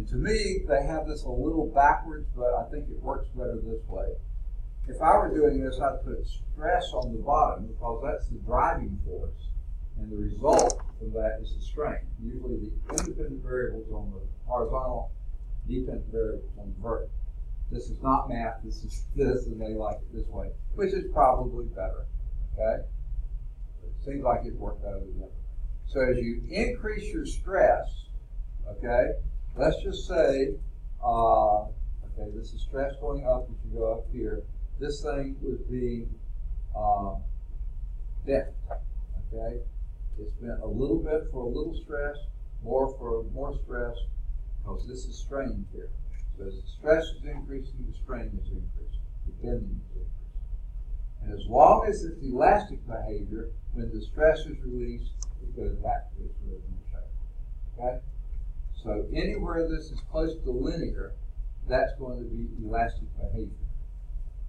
to me, they have this a little backwards, but I think it works better this way. If I were doing this, I'd put stress on the bottom because that's the driving force, and the result from that is the strain. Usually the independent variables on the horizontal, dependent variables on the vertical. This is not math, this is this, and they like it this way, which is probably better, okay? It seems like it worked better than the other. So as you increase your stress, okay, let's just say, okay, this is stress going up as you go up here. This thing was being bent, okay? It's bent a little bit for a little stress, more for more stress, because this is strained here. So as the stress is increasing, the strain is increasing, the bending is increasing. And as long as it's elastic behavior, when the stress is released, it goes back to its original shape. Okay? So anywhere this is close to linear, that's going to be elastic behavior.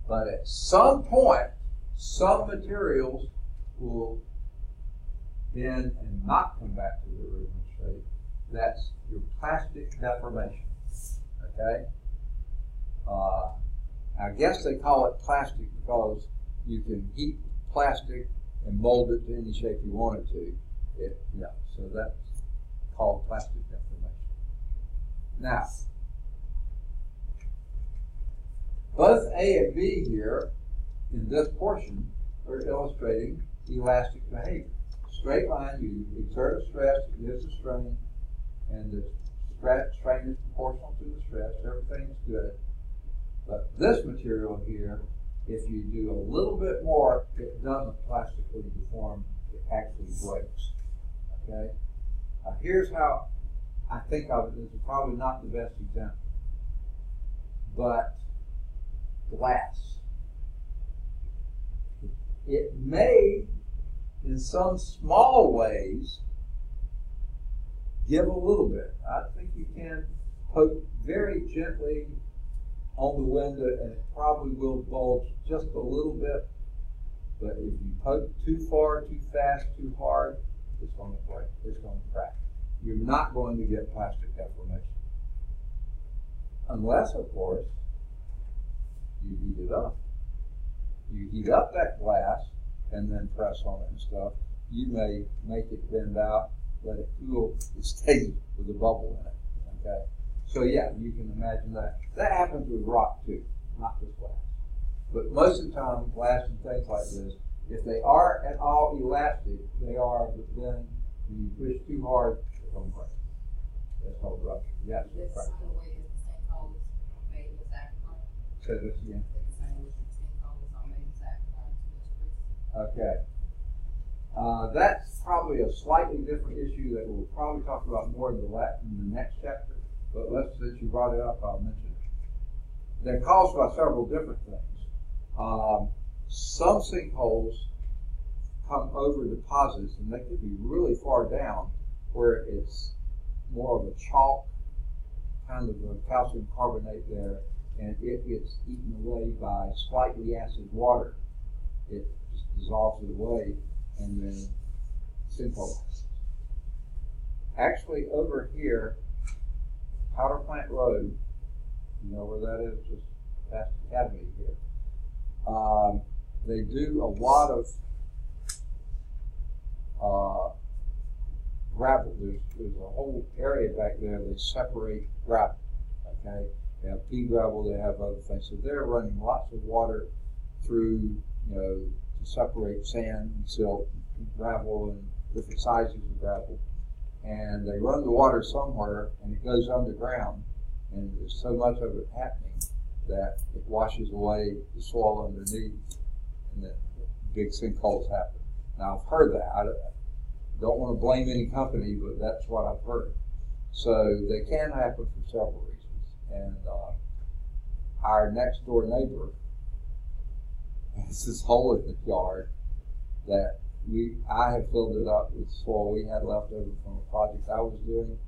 But at some point, some materials will bend and not come back to the original shape. That's your plastic deformation. Okay? I guess they call it plastic because you can heat plastic and mold it to any shape you want it to. So that's called plastic deformation. Now, both A and B here in this portion are illustrating elastic behavior. Straight line, you exert a stress, it gives a strain, and the strain is proportional to the stress, everything's good. But this material here, if you do a little bit more, it doesn't plastically deform, it actually breaks. Okay? Here's how I think of it. This is probably not the best example. But glass. It may, in some small ways, give a little bit. I think you can poke very gently on the window and it probably will bulge just a little bit. But if you poke too far, too fast, too hard, it's going to break. It's going to crack. You're not going to get plastic deformation. Unless, of course, you heat it up. You heat up that glass and then press on it and stuff. You may make it bend out, let it cool, it stays with a bubble in it. Okay? So yeah, you can imagine that. That happens with rock too, not just glass. But most of the time, glass and things like this, if they are at all elastic, they are, but then when you push too hard, it's going to break. That's called rupture. Yes, This right. the way the sinkholes made with saccharine. Say this again. The same with the sinkholes are made with saccharine to this grease. Okay. That's probably a slightly different issue that we'll probably talk about more in the next chapter. But since you brought it up, I'll mention it. They're caused by several different things. Some sinkholes come over deposits, and they could be really far down, where it's more of a chalk, kind of a calcium carbonate there, and it gets eaten away by slightly acid water. It just dissolves it away, and then sinkhole. Actually, over here, Powder Plant Road, you know where that is, just past the Academy here. They do a lot of gravel. There's a whole area back there they separate gravel. Okay, they have pea gravel, they have other things. So they're running lots of water through, to separate sand and silt and gravel and different sizes of gravel. And they run the water somewhere, and it goes underground, and there's so much of it happening that it washes away the soil underneath, and then big sinkholes happen. Now, I've heard that. I don't want to blame any company, but that's what I've heard. So they can happen for several reasons. And our next door neighbor has this hole in the yard that I have filled it up with soil we had left over from a project I was doing,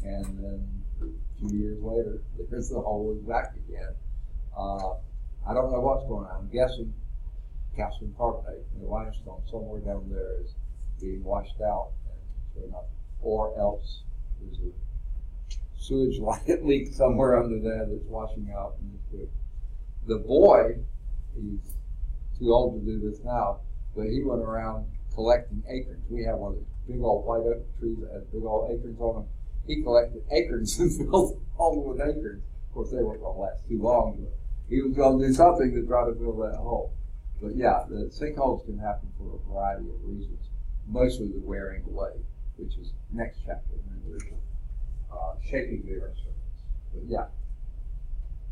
and then a few years later, there's the hole back again. I don't know what's going on. I'm guessing calcium carbonate, limestone somewhere down there is being washed out, and or else there's a sewage leak somewhere under there that's washing out. And the boy, he's too old to do this now, but he went around collecting acorns. We have one of these big old white oak trees that has big old acorns on them. He collected acorns and filled them all with acorns. Of course, they weren't going to last too long, but he was going to do something to try to fill that hole. But yeah, the sinkholes can happen for a variety of reasons. Mostly the wearing away, which is next chapter. And there's shaping the earth's surface. But yeah,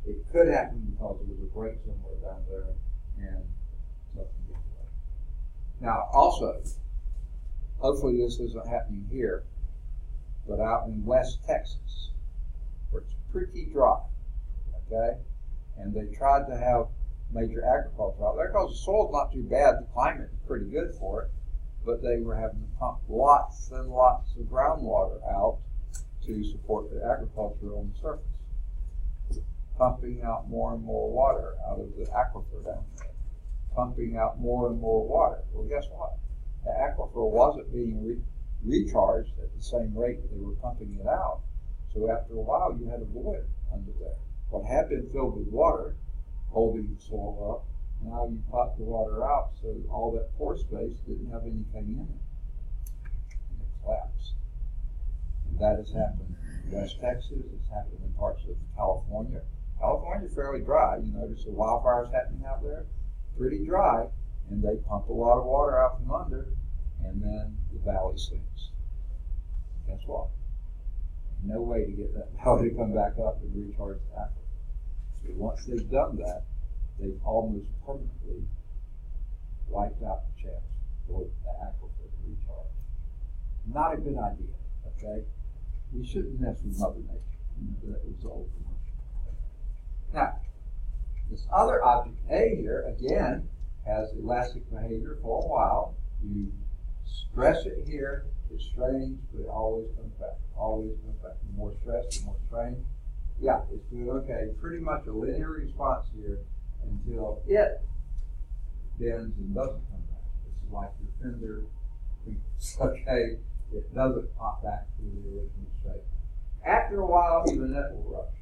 it could happen because there was a break somewhere down there and something gets away. Now, also, hopefully this isn't happening here, but out in West Texas, where it's pretty dry, okay? And they tried to have major agriculture out there because the soil's not too bad, the climate is pretty good for it, but they were having to pump lots and lots of groundwater out to support the agriculture on the surface. Pumping out more and more water out of the aquifer down there. Pumping out more and more water. Well, guess what? The aquifer wasn't being recharged at the same rate that they were pumping it out. So after a while, you had a void under there. What had been filled with water, holding the soil up, now you pop the water out, so all that pore space didn't have anything in it. And it collapsed. And that has happened in West Texas. It's happened in parts of California. California's fairly dry. You notice the wildfires happening out there? Pretty dry, and they pump a lot of water out from under, and then the valley sinks. Guess what? No way to get that valley to come back up and recharge the aquifer. So once they've done that, they've almost permanently wiped out the chance for the aquifer to recharge. Not a good idea, okay? We shouldn't mess with Mother Nature. That was the old commercial. Now, this other object A here, again, has elastic behavior for a while. You stress it here, it strains, but it always comes back. Always comes back. The more stress, the more strain. Yeah, it's doing okay. Pretty much a linear response here until it bends and doesn't come back. This is like your fender. Okay, it doesn't pop back to the original shape. After a while, even that will rupture.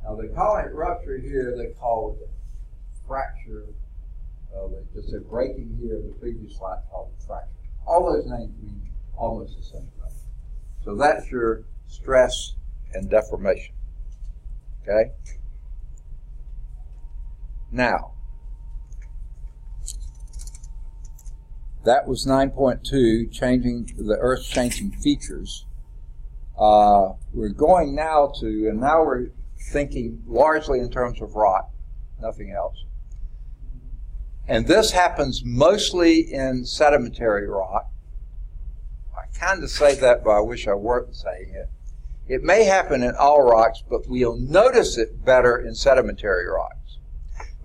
Now they call it rupture here, they call it fracture. They just said breaking here, the previous slide called it fracture. All those names mean almost the same thing. So that's your stress and deformation. Okay? Now, that was 9.2, changing the Earth's changing features. We're going now to, and now we're thinking largely in terms of rock, nothing else. And this happens mostly in sedimentary rock. I kind of say that, but I wish I weren't saying it. It may happen in all rocks, but we'll notice it better in sedimentary rocks.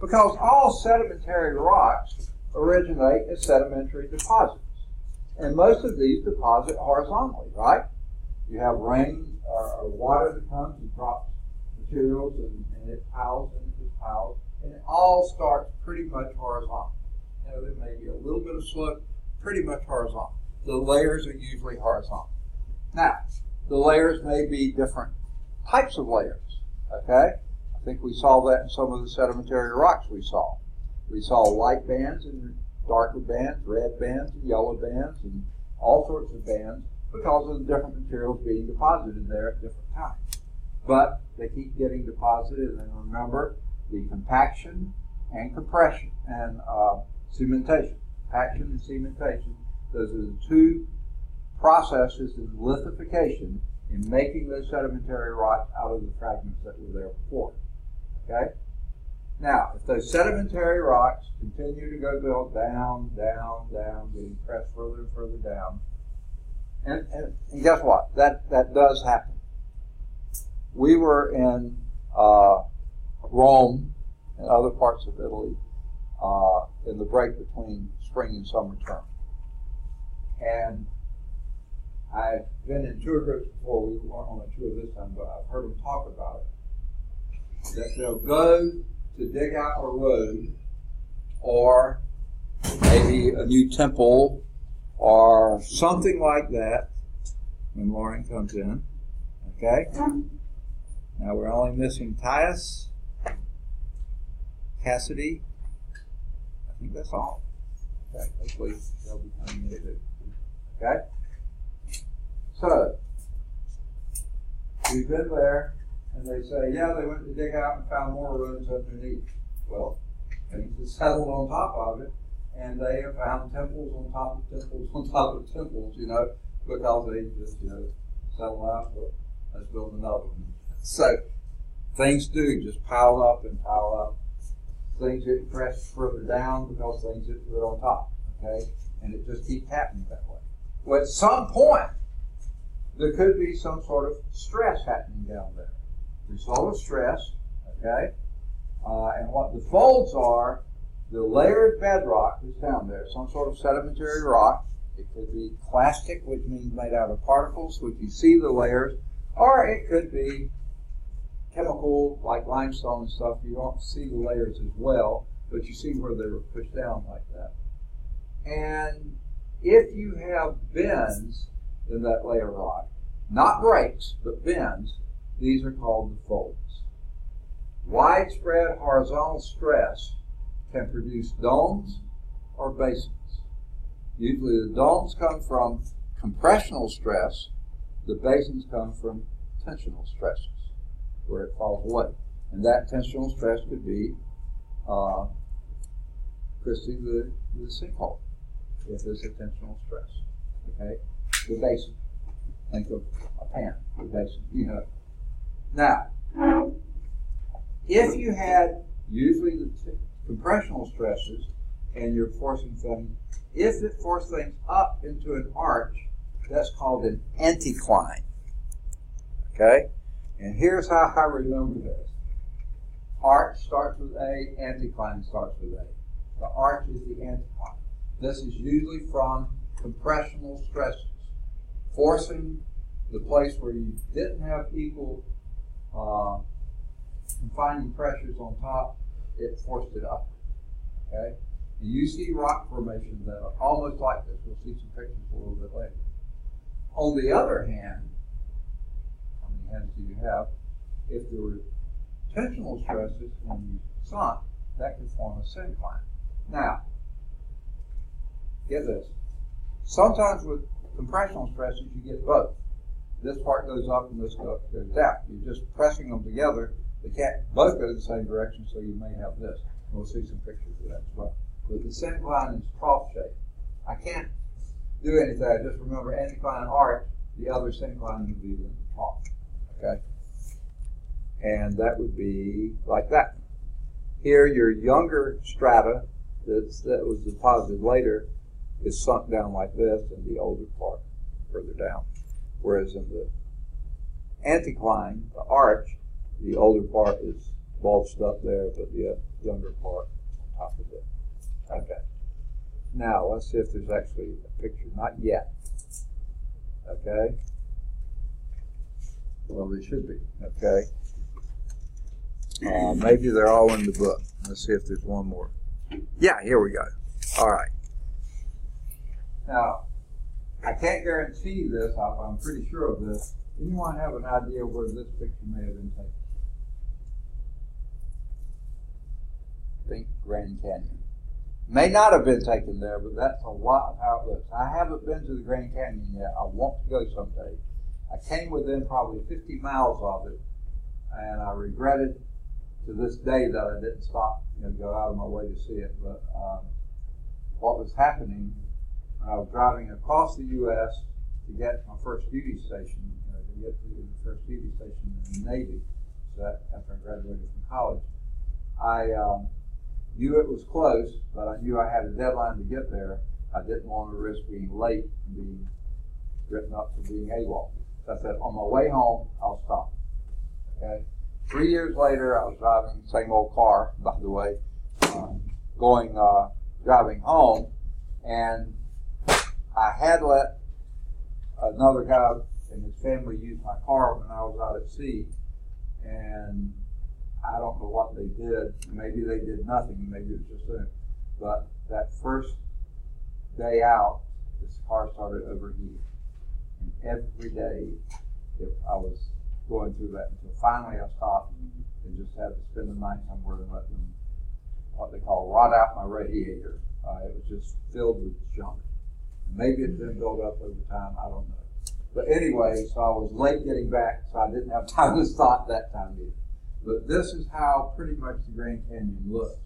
Because all sedimentary rocks originate as sedimentary deposits. And most of these deposit horizontally, right? you have rain or water that comes and drops materials, and it piles and it just piles, and it all starts pretty much horizontal. You know, there may be a little bit of slope, pretty much horizontal. The layers are usually horizontal. Now, the layers may be different types of layers, okay? I think we saw that in some of the sedimentary rocks we saw. We saw light bands and darker bands, red bands and yellow bands, and all sorts of bands because of the different materials being deposited there at different times. But they keep getting deposited, and remember the compaction and compression and cementation. Compaction and cementation, those are the two processes in lithification in making those sedimentary rocks out of the fragments that were there before. Okay? Now, if those sedimentary rocks continue to go build down, down, down, getting pressed further and further down, and guess what? That does happen. We were in Rome and other parts of Italy in the break between spring and summer term. And I've been in tour groups before. We weren't on a tour this time, but I've heard them talk about it. That they'll go to dig out a road or maybe a new temple or something like that when Lauren comes in. Okay? Now we're only missing Tias, Cassidy. I think that's all. Okay, hopefully they'll be coming in too. Okay? So, we've been there, and they say, yeah, they went to dig out and found more ruins underneath. Well, things have settled on top of it, and they have found temples on top of temples on top of temples, you know, because they just, you know, settle out, well, let's build another one. So, things do just pile up and pile up. Things get pressed further down because things get put on top, okay? And it just keeps happening that way. Well, at some point, there could be some sort of stress happening down there. Result of stress, okay? And what the folds are, the layered bedrock is down there, some sort of sedimentary rock. It could be clastic, which means made out of particles, which you see the layers, or it could be chemical, like limestone and stuff. You don't see the layers as well, but you see where they were pushed down like that. And if you have bends in that layer rock, not breaks, but bends, these are called the folds. Widespread horizontal stress can produce domes or basins. Usually the domes come from compressional stress, the basins come from tensional stresses, where it falls away. And that tensional stress could be, Christy, the sinkhole, if there's a tensional stress. Okay? The basin. Think of a pan, the basin, you know. Now, if you had usually the compressional stresses and you're forcing things, if it forced things up into an arch, that's called an anticline. Okay? And here's how I remember this. Arch starts with A, anticline starts with A. The arch is the anticline. This is usually from compressional stresses, forcing the place where you didn't have equal confining pressures on top, it forced it up. Okay? And you see rock formations that are almost like this. We'll see some pictures a little bit later. On the other hand, how many hands do you have? If there were tensional stresses and you sunk, that could form a syncline. Now, get this. Sometimes with compressional stresses, you get both. This part goes up and this goes down. You're just pressing them together. They can't both go the same direction, so you may have this. We'll see some pictures of that as well. But the syncline is trough shape. I can't do anything. I just remember anticline arch. The other syncline would be the trough. Okay? And that would be like that. Here, your younger strata that was deposited later is sunk down like this, and the older part further down. Whereas in the anticline, the arch, the older part is bulged up there, but the younger part on top of it. Okay. Now, let's see if there's actually a picture. Not yet. Okay. Well, they should be, okay? Maybe they're all in the book. Let's see if there's one more. Yeah, here we go. All right. Now, I can't guarantee this. I'm pretty sure of this. Anyone have an idea where this picture may have been taken? Think Grand Canyon. May not have been taken there, but that's a lot of how it looks. I haven't been to the Grand Canyon yet. I want to go someday. I came within probably 50 miles of it, and I regretted to this day that I didn't stop, go out of my way to see it. But what was happening, I was driving across the U.S. to get my first duty station, to get to the first duty station in the Navy. So that after I graduated from college, I knew it was close, but I knew I had a deadline to get there. I didn't want to risk being late and being written up for being AWOL. So I said, on my way home, I'll stop. Okay. 3 years later, I was driving the same old car, by the way, driving home, and I had let another guy and his family use my car when I was out at sea, and I don't know what they did. Maybe they did nothing. Maybe it was just them. But that first day out, this car started overheating. And every day, if I was going through that, until finally I stopped and just had to spend the night somewhere and let them, what they call, rot out my radiator. It was just filled with junk. Maybe it's been built up over time. I don't know. But anyway, so I was late getting back, so I didn't have time to stop that time either. But this is how pretty much the Grand Canyon looks.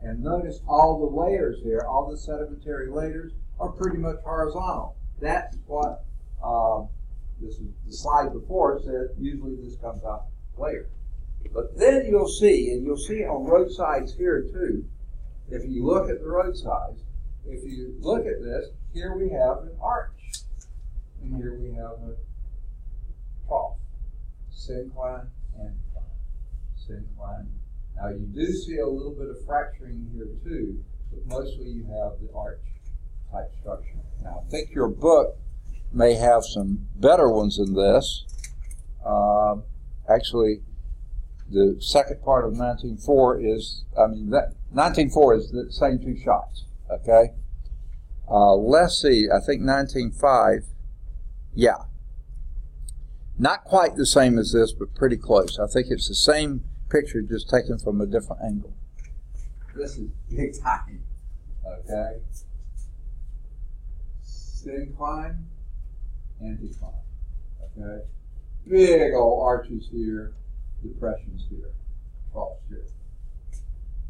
And notice all the layers here, all the sedimentary layers are pretty much horizontal. That's what this is the slide before said, usually this comes out layered. But then you'll see, and you'll see on roadsides here too, if you look at the roadsides, if you look at this, here we have an arch. And here we have a trough, syncline, anticline, syncline. Now you do see a little bit of fracturing here too, but mostly you have the arch type structure. Now I think your book may have some better ones than this. Actually, the second part of 19.4 is, that 19.4 is the same two shots, okay? Let's see, I think 19.5, yeah. Not quite the same as this, but pretty close. I think it's the same picture, just taken from a different angle. This is big time, okay? Syncline, anticline, okay? Big old arches here, depressions here, troughs here.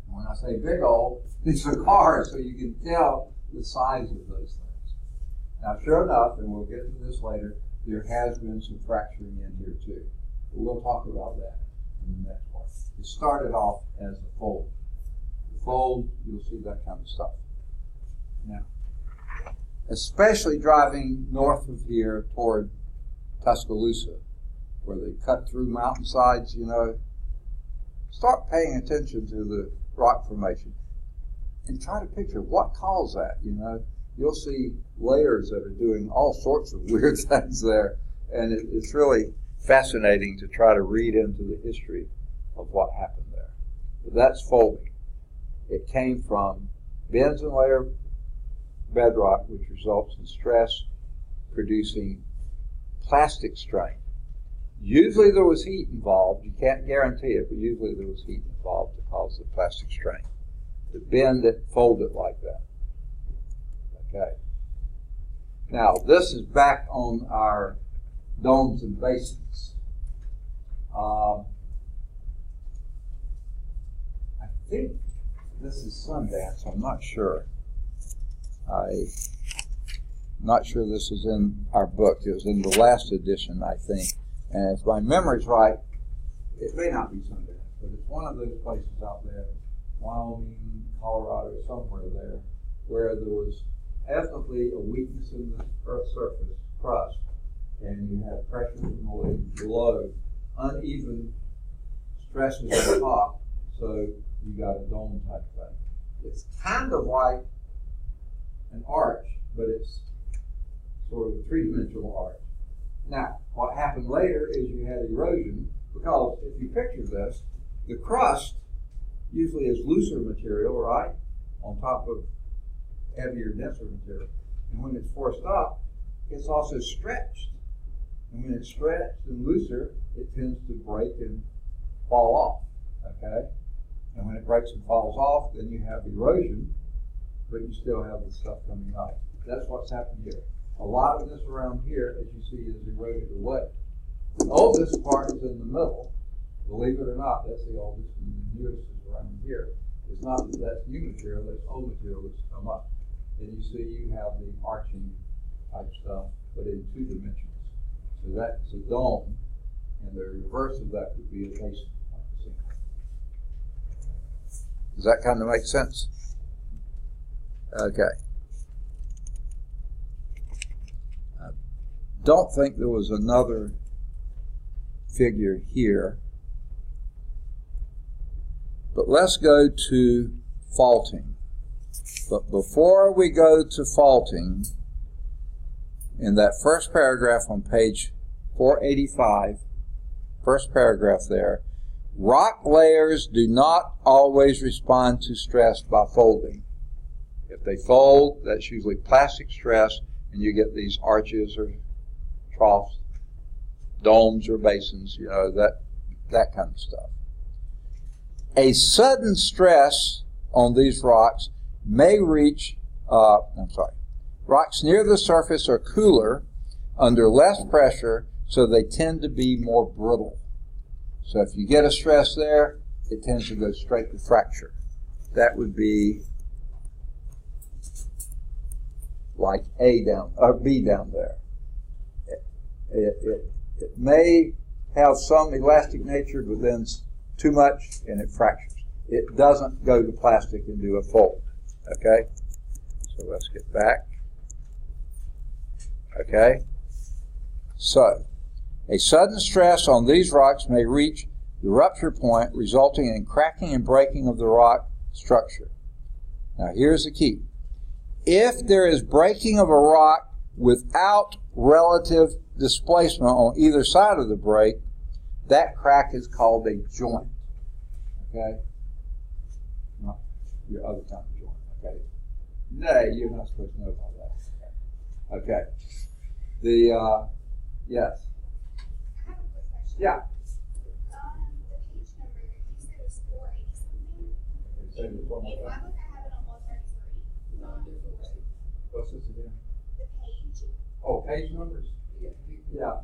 When I say big old, these are cars, so you can tell the size of those things. Now, sure enough, and we'll get to this later, there has been some fracturing in here too. But we'll talk about that in the next part. It started off as a fold. The fold, you'll see that kind of stuff. Now, especially driving north of here toward Tuscaloosa, where they cut through mountainsides, start paying attention to the rock formation and try to picture what caused that, You'll see layers that are doing all sorts of weird things there, and it's really fascinating to try to read into the history of what happened there. But that's folding. It came from bends and layer bedrock, which results in stress producing plastic strain. Usually there was heat involved. You can't guarantee it, but usually there was heat involved to cause the plastic strain. To bend it, fold it like that. Okay. Now, this is back on our domes and basins. I think this is Sundance. I'm not sure. I'm not sure this is in our book. It was in the last edition, I think. And if my memory's right, it may not be Sundance, but it's one of those places out there, Wyoming, Colorado, somewhere there, where there was definitely a weakness in the Earth's surface, crust, and you have pressure and below, uneven stresses on top, so you got a dome type thing. It's kind of like an arch, but it's sort of a three-dimensional arch. Now, what happened later is you had erosion, because if you picture this, the crust usually is looser material, right, on top of heavier, denser material. And when it's forced up, it's also stretched. And when it's stretched and looser, it tends to break and fall off, okay? And when it breaks and falls off, then you have erosion, but you still have the stuff coming out. That's what's happened here. A lot of this around here, as you see, is eroded away. The oldest part is in the middle. Believe it or not, that's the oldest, and the newest is around here. It's not that that's new material, that's old material that's come up. And you see you have the arching type stuff, but in 2 dimensions. So that's a dome, and the reverse of that would be a basin. Does that kind of make sense? Okay. I don't think there was another figure here. But let's go to faulting. But before we go to faulting, in that first paragraph on page 485, first paragraph there, rock layers do not always respond to stress by folding. If they fold, that's usually plastic stress, and you get these arches or troughs, domes or basins, you know, that kind of stuff. A sudden stress on these rocks may reach, rocks near the surface are cooler under less pressure, so they tend to be more brittle. So if you get a stress there, it tends to go straight to fracture. That would be like B down there. It may have some elastic nature, but then too much and it fractures. It doesn't go to plastic and do a fold. Okay? So let's get back. Okay? So, a sudden stress on these rocks may reach the rupture point, resulting in cracking and breaking of the rock structure. Now here's the key. If there is breaking of a rock without relative displacement on either side of the break, that crack is called a joint. Okay? Not your other kind of joint. Okay? No, you're not supposed to know about that. Okay. Yes. I have a quick question. Yeah. The page number, you said it was 480 something. If I look, I have it on 133. Not 480. What's this again? The page. Oh, page numbers? Yeah,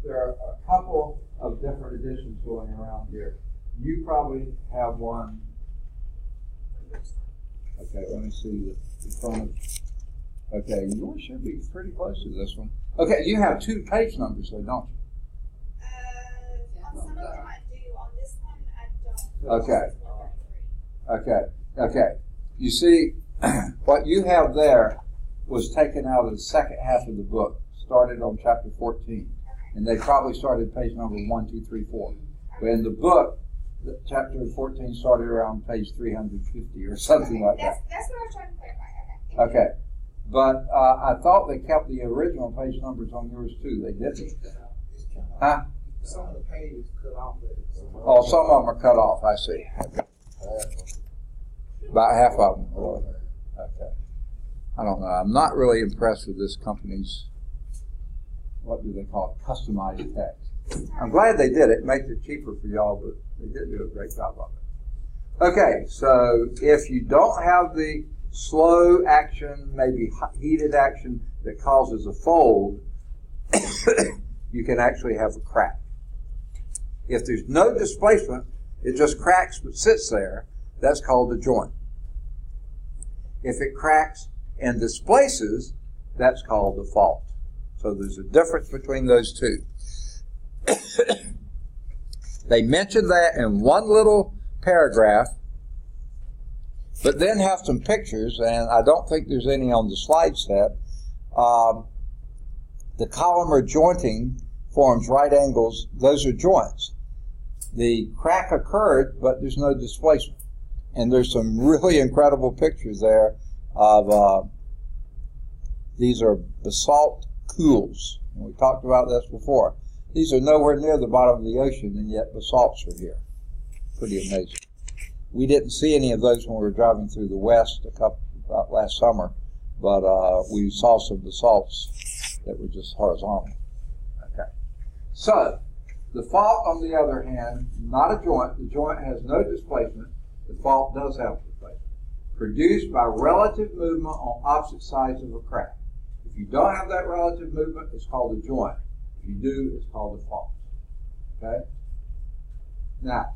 there are a couple of different editions going around here. You probably have one. Okay, let me see the front. Okay, yours should be pretty close to this one. Okay, you have 2 page numbers, though, don't you? On some of them I do. On this one, I don't. Okay. It's 133. Okay. You see, what you have there was taken out of the second half of the book, started on chapter 14. And they probably started page number 1, 2, 3, 4. But in the book, chapter 14 started around page 350 or something like that. That's what I was trying to clarify. Okay. But I thought they kept the original page numbers on yours too. They didn't. Huh? Some of the pages cut off. Oh, some of them are cut off. I see. About half of them. Really. Okay. I don't know. I'm not really impressed with this company's, what do they call it, customized text. I'm glad they did it. It makes it cheaper for y'all, but they did do a great job of it. Okay, so if you don't have the slow action, maybe heated action that causes a fold, you can actually have a crack. If there's no displacement, it just cracks but sits there, that's called a joint. If it cracks and displaces, that's called a fault. So there's a difference between those two. They mention that in one little paragraph, but then have some pictures, and I don't think there's any on the slide set. The columnar jointing forms right angles. Those are joints. The crack occurred, but there's no displacement. And there's some really incredible pictures there of, these are basalt cools. And we talked about this before. These are nowhere near the bottom of the ocean, and yet basalts are here. Pretty amazing. We didn't see any of those when we were driving through the west about last summer, but we saw some basalts that were just horizontal. Okay. So, the fault, on the other hand, not a joint. The joint has no displacement. The fault does have displacement. Produced by relative movement on opposite sides of a crack. If you don't have that relative movement, it's called a joint. If you do, it's called a fault. Okay? Now,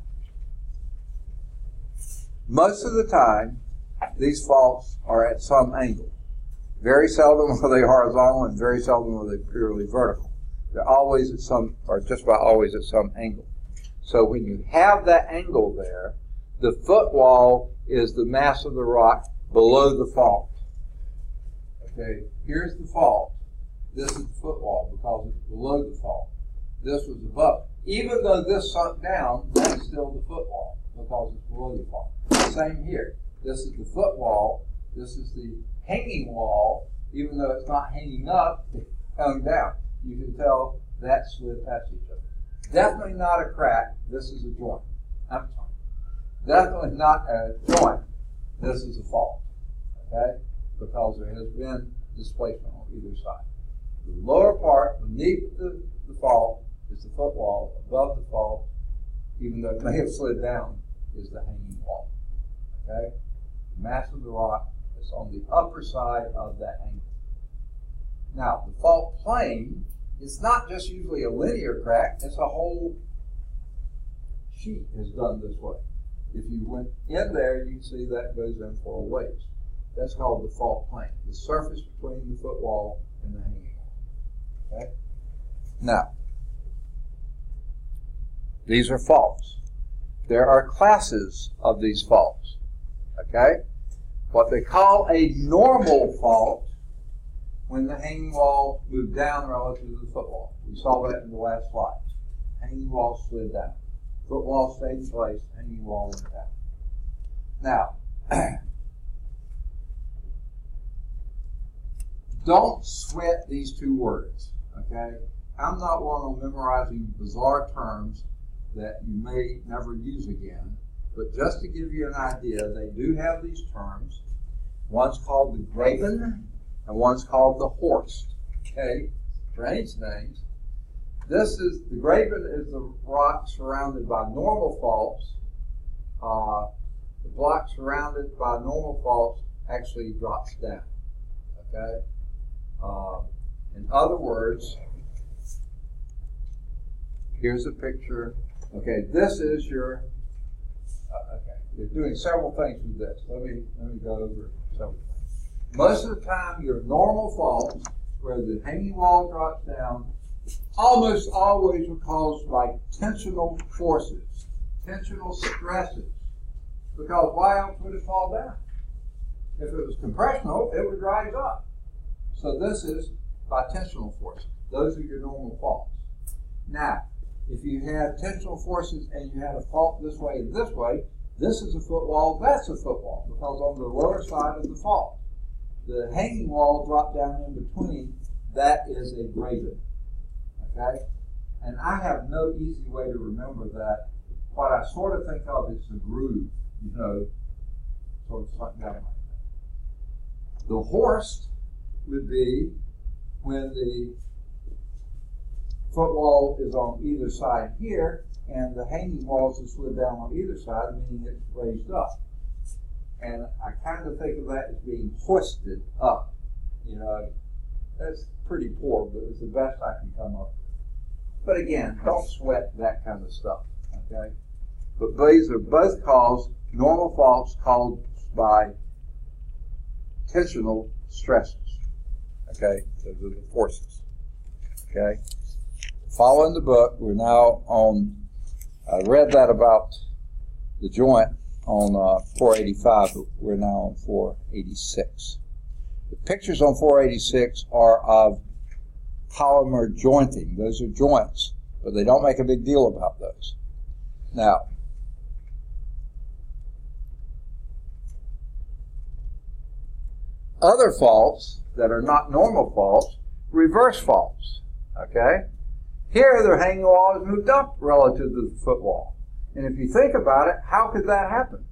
most of the time, these faults are at some angle. Very seldom are they horizontal, and very seldom are they purely vertical. They're always at some, or just about always at some angle. So when you have that angle there, the footwall is the mass of the rock below the fault. Okay, here's the fault. This is the footwall because it's below the fault. This was above. Even though this sunk down, that's still the footwall because it's below the fault. Same here. This is the footwall. This is the hanging wall. Even though it's not hanging up, it hung down. You can tell that slid past each other. Definitely not a crack. This is a joint. I'm sorry. Definitely not a joint. This is a fault. Okay? Because there has been displacement on either side. The lower part beneath the fault is the footwall. Above the fault, even though it may have slid down, is the hanging wall. Okay? The mass of the rock is on the upper side of that angle. Now, the fault plane is not just usually a linear crack, it's a whole sheet is done this way. If you went in there, you can see that goes in 4 ways. That's called the fault plane, the surface between the footwall and the hanging wall. Okay? Now, these are faults. There are classes of these faults. Okay? What they call a normal fault when the hanging wall moved down relative to the footwall. We saw that in the last slide. Hanging wall slid down. Footwall stayed in place, hanging wall went down. Now, don't sweat these two words, okay? I'm not one on memorizing bizarre terms that you may never use again, but just to give you an idea, they do have these terms. One's called the graben, and one's called the horst. Okay, strange names. This is, the graben is the rock surrounded by normal faults. The block surrounded by normal faults actually drops down. Okay? In other words, here's a picture. Okay, this is your, okay, you're doing several things with this. Let me go over several things. Most of the time, your normal faults, where the hanging wall drops down, almost always are caused by tensional forces, tensional stresses. Because why else would it fall down? If it was compressional, it would rise up. So this is by tensional forces. Those are your normal faults. Now, if you had tensional forces and you had a fault this way and this way, this is a footwall, that's a footwall, because on the lower side of the fault. The hanging wall dropped down in between, that is a graben. Okay? And I have no easy way to remember that. What I sort of think of is the groove, you know, sort of something down like that. The horst would be when the footwall is on either side here, and the hanging walls are slid down on either side, meaning it's raised up. And I kind of think of that as being hoisted up. You know, that's pretty poor, but it's the best I can come up with. But again, don't sweat that kind of stuff, okay? But these are both caused, normal faults caused by tensional stresses, okay? Those are the forces, okay? Following the book, we're now on, I read that about the joint on 485, but we're now on 486. The pictures on 486 are of polymer jointing. Those are joints, but they don't make a big deal about those. Now, other faults that are not normal faults, reverse faults, Okay? Here, the hanging wall is moved up relative to the foot wall. And if you think about it, how could that happen?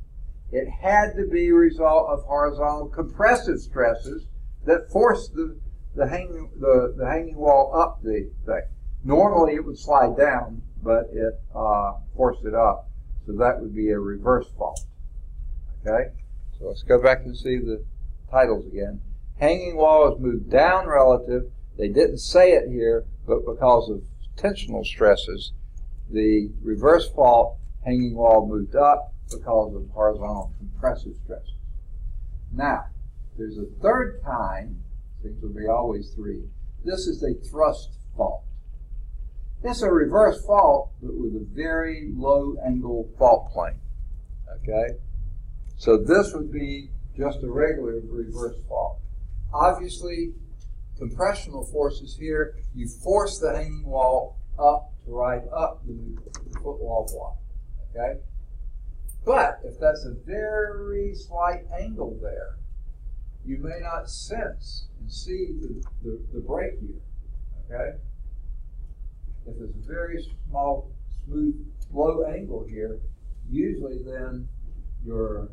It had to be a result of horizontal compressive stresses that forced the hanging wall up the thing. Normally, it would slide down, but it forced it up. So that would be a reverse fault. Okay? So let's go back and see the titles again. Hanging wall is moved down relative. They didn't say it here, but because of tensional stresses, the reverse fault hanging wall moved up because of horizontal compressive stresses. Now, there's a third kind. Things will be always three. This is a thrust fault. It's a reverse fault, but with a very low angle fault plane. Okay? So this would be just a regular reverse fault. Obviously, compressional forces here, you force the hanging wall up to ride up the foot wall block. Okay? But if that's a very slight angle there, you may not sense and see the break here. Okay? If it's a very small, smooth, low angle here, usually then your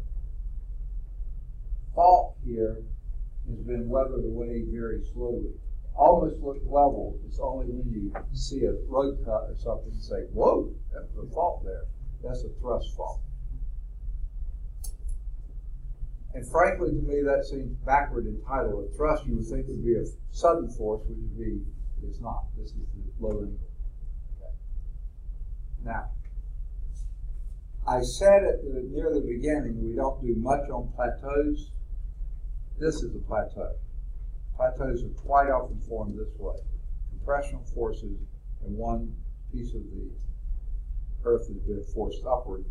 fault here has been weathered away very slowly. Almost look level. It's only when you see a road cut or something and say, whoa, that's a fault there. That's a thrust fault. And frankly, to me, that seems backward in title. A thrust you would think would be a sudden force, which would be, it's not. This is the low angle. Okay. Now, I said near the beginning, we don't do much on plateaus. This is a plateau. Plateaus are quite often formed this way. Compressional forces and one piece of the earth has been forced upward,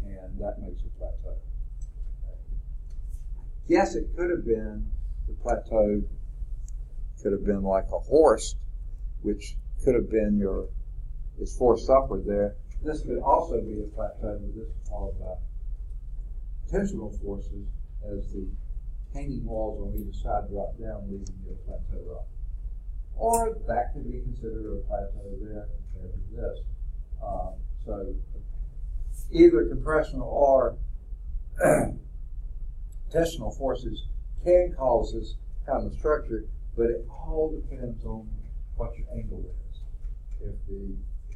and that makes a plateau. Yes, it could have been, the plateau could have been like a horse, which could have been it's forced upward there. This could also be a plateau, but this is all about tensional forces as the hanging walls on either side drop down, leaving you a plateau up. Or that could be considered a plateau there compared to this. So either compressional or tensional forces can cause this kind of structure, but it all depends on what your angle is. If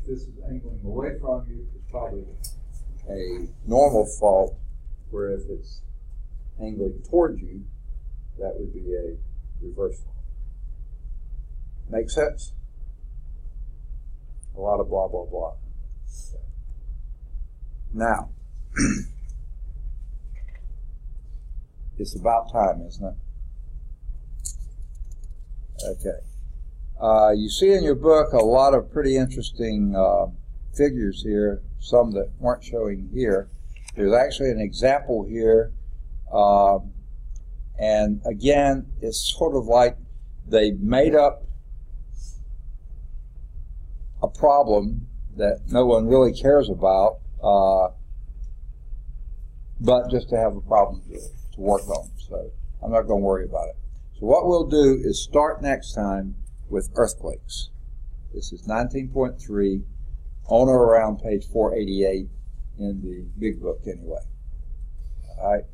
this is angling away from you, it's probably a normal fault, where if it's angling towards you, that would be a reverse fault. Make sense? A lot of blah, blah, blah. Okay. Now, it's about time, isn't it? Okay. You see in your book a lot of pretty interesting figures here, some that weren't showing here. There's actually an example here. And again, it's sort of like they made up a problem that no one really cares about, but just to have a problem to work on. So I'm not going to worry about it. So what we'll do is start next time with earthquakes. This is 19.3 on or around page 488 in the big book anyway. All right?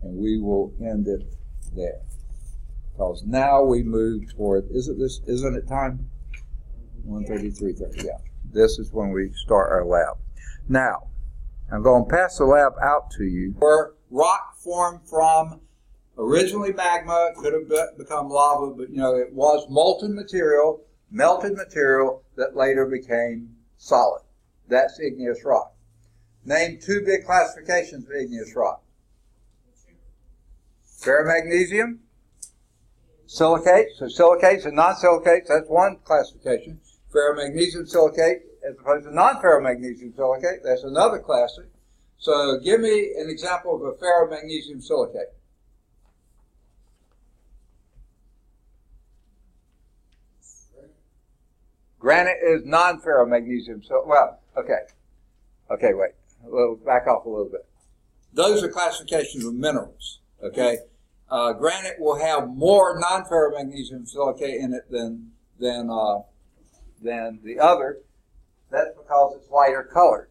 And we will end it there. Because now we move toward, isn't it time? 1:30, 3:30, yeah. This is when we start our lab. Now, I'm going to pass the lab out to you. Where rock formed from originally magma, could have become lava, but it was molten material, melted material that later became solid. That's igneous rock. Name two big classifications of igneous rock. Ferromagnesium, silicates. So silicates and non-silicates, that's one classification. Ferromagnesium silicate as opposed to non-ferromagnesium silicate, that's another classic. So give me an example of a ferromagnesium silicate. Granite is non-ferromagnesium silicate. Well, okay. Okay, wait. Back off a little bit. Those are classifications of minerals. Okay. Granite will have more non-ferromagnesium silicate in it than than the other. That's because it's lighter colored.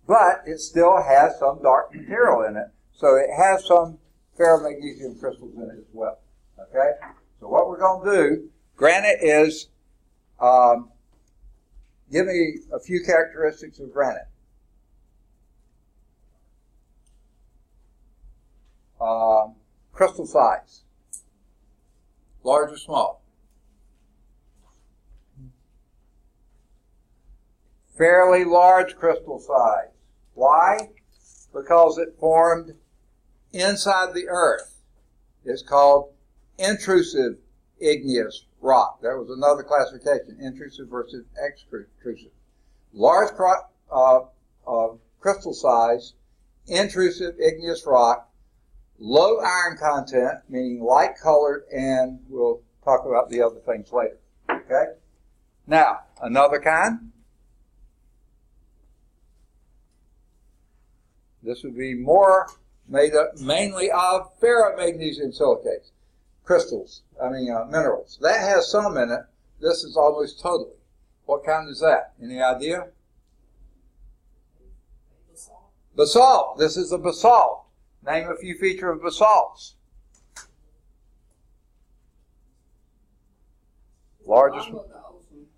But it still has some dark material in it. So it has some ferromagnesium crystals in it as well. Okay? So what we're going to do, granite is, give me a few characteristics of granite. Crystal size. Large or small? Fairly large crystal size. Why? Because it formed inside the earth. It's called intrusive igneous rock. That was another classification, intrusive versus extrusive. Large crystal size, intrusive igneous rock, low iron content, meaning light colored, and we'll talk about the other things later. Okay? Now, another kind. This would be more made up mainly of ferromagnesium silicates. Minerals. That has some in it. This is almost totally. What kind is that? Any idea? Basalt. This is a basalt. Name a few features of basalts. Largest.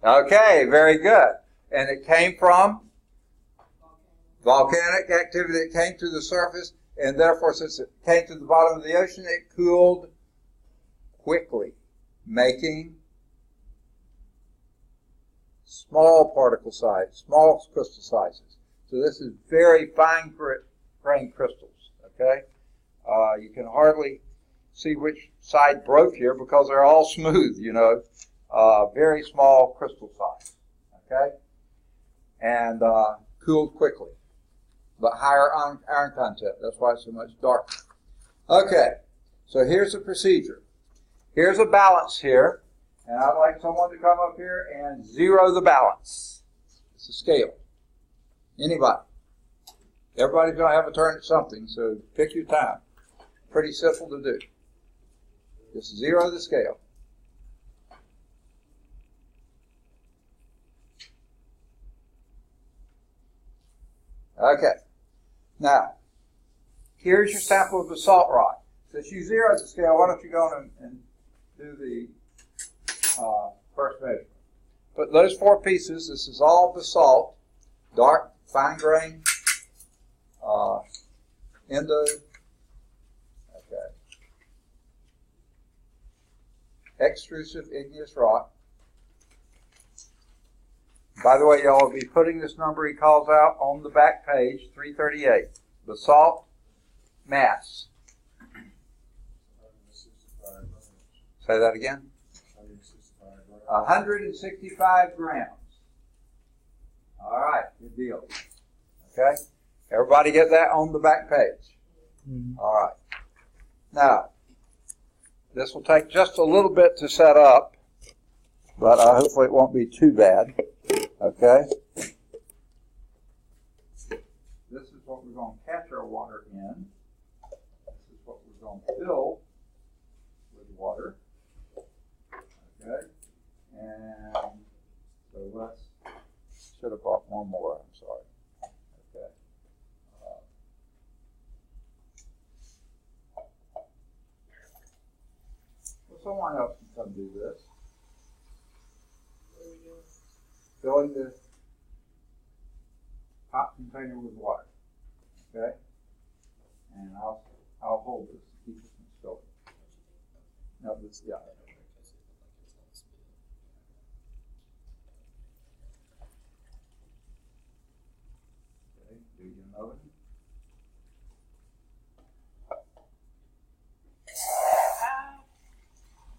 Okay, very good. And it came from volcanic activity that came to the surface, and therefore, since it came to the bottom of the ocean, it cooled quickly, making small particle size, small crystal sizes. So this is very fine-grained crystals, okay? You can hardly see which side broke here because they're all smooth, very small crystal size, okay? And cooled quickly, but higher iron content. That's why it's so much darker. Okay, so here's the procedure. Here's a balance here, and I'd like someone to come up here and zero the balance. It's a scale. Anybody. Everybody's going to have a turn at something, so pick your time. Pretty simple to do. Just zero the scale. Okay. Now, here's your sample of basalt rock. Since you zeroed the scale, why don't you go on and do the first measurement. But those four pieces, this is all basalt, dark, fine-grained, extrusive igneous rock. By the way, y'all will be putting this number he calls out on the back page, 338. Basalt mass. Say that again. 165 grams. All right, good deal. Okay, everybody get that on the back page. All right. Now, this will take just a little bit to set up, but hopefully it won't be too bad. Okay. This is what we're going to catch our water in. This is what we're going to fill with water. Okay. And so should have brought one more, I'm sorry. Okay. Well, someone else can come do this. Filling the top container with water. Okay? And I'll hold this to keep it from spilling. No, this, yeah. Okay, do you know it?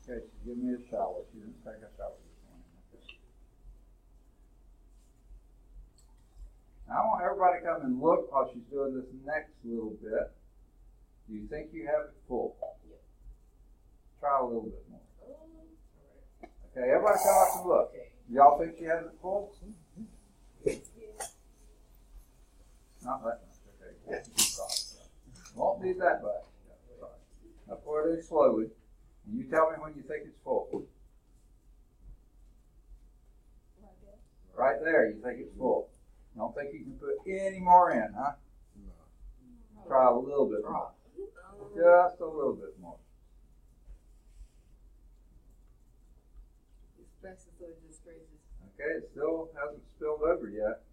Okay, so give me a shower. She didn't take a shower this morning. Okay. Now I want everybody to come and look while she's doing this next little bit. Do you think you have it full? Yeah. Try a little bit more. Okay, everybody come up and look. Y'all think she has it full? Not that much. Okay. Won't need that much. Now pour it in slowly. And you tell me when you think it's full. Right there, you think it's full. You don't think you can put any more in, huh? No. Try a little bit more. Just a little bit more. Especially so it just stretches. Okay, it still hasn't spilled over yet.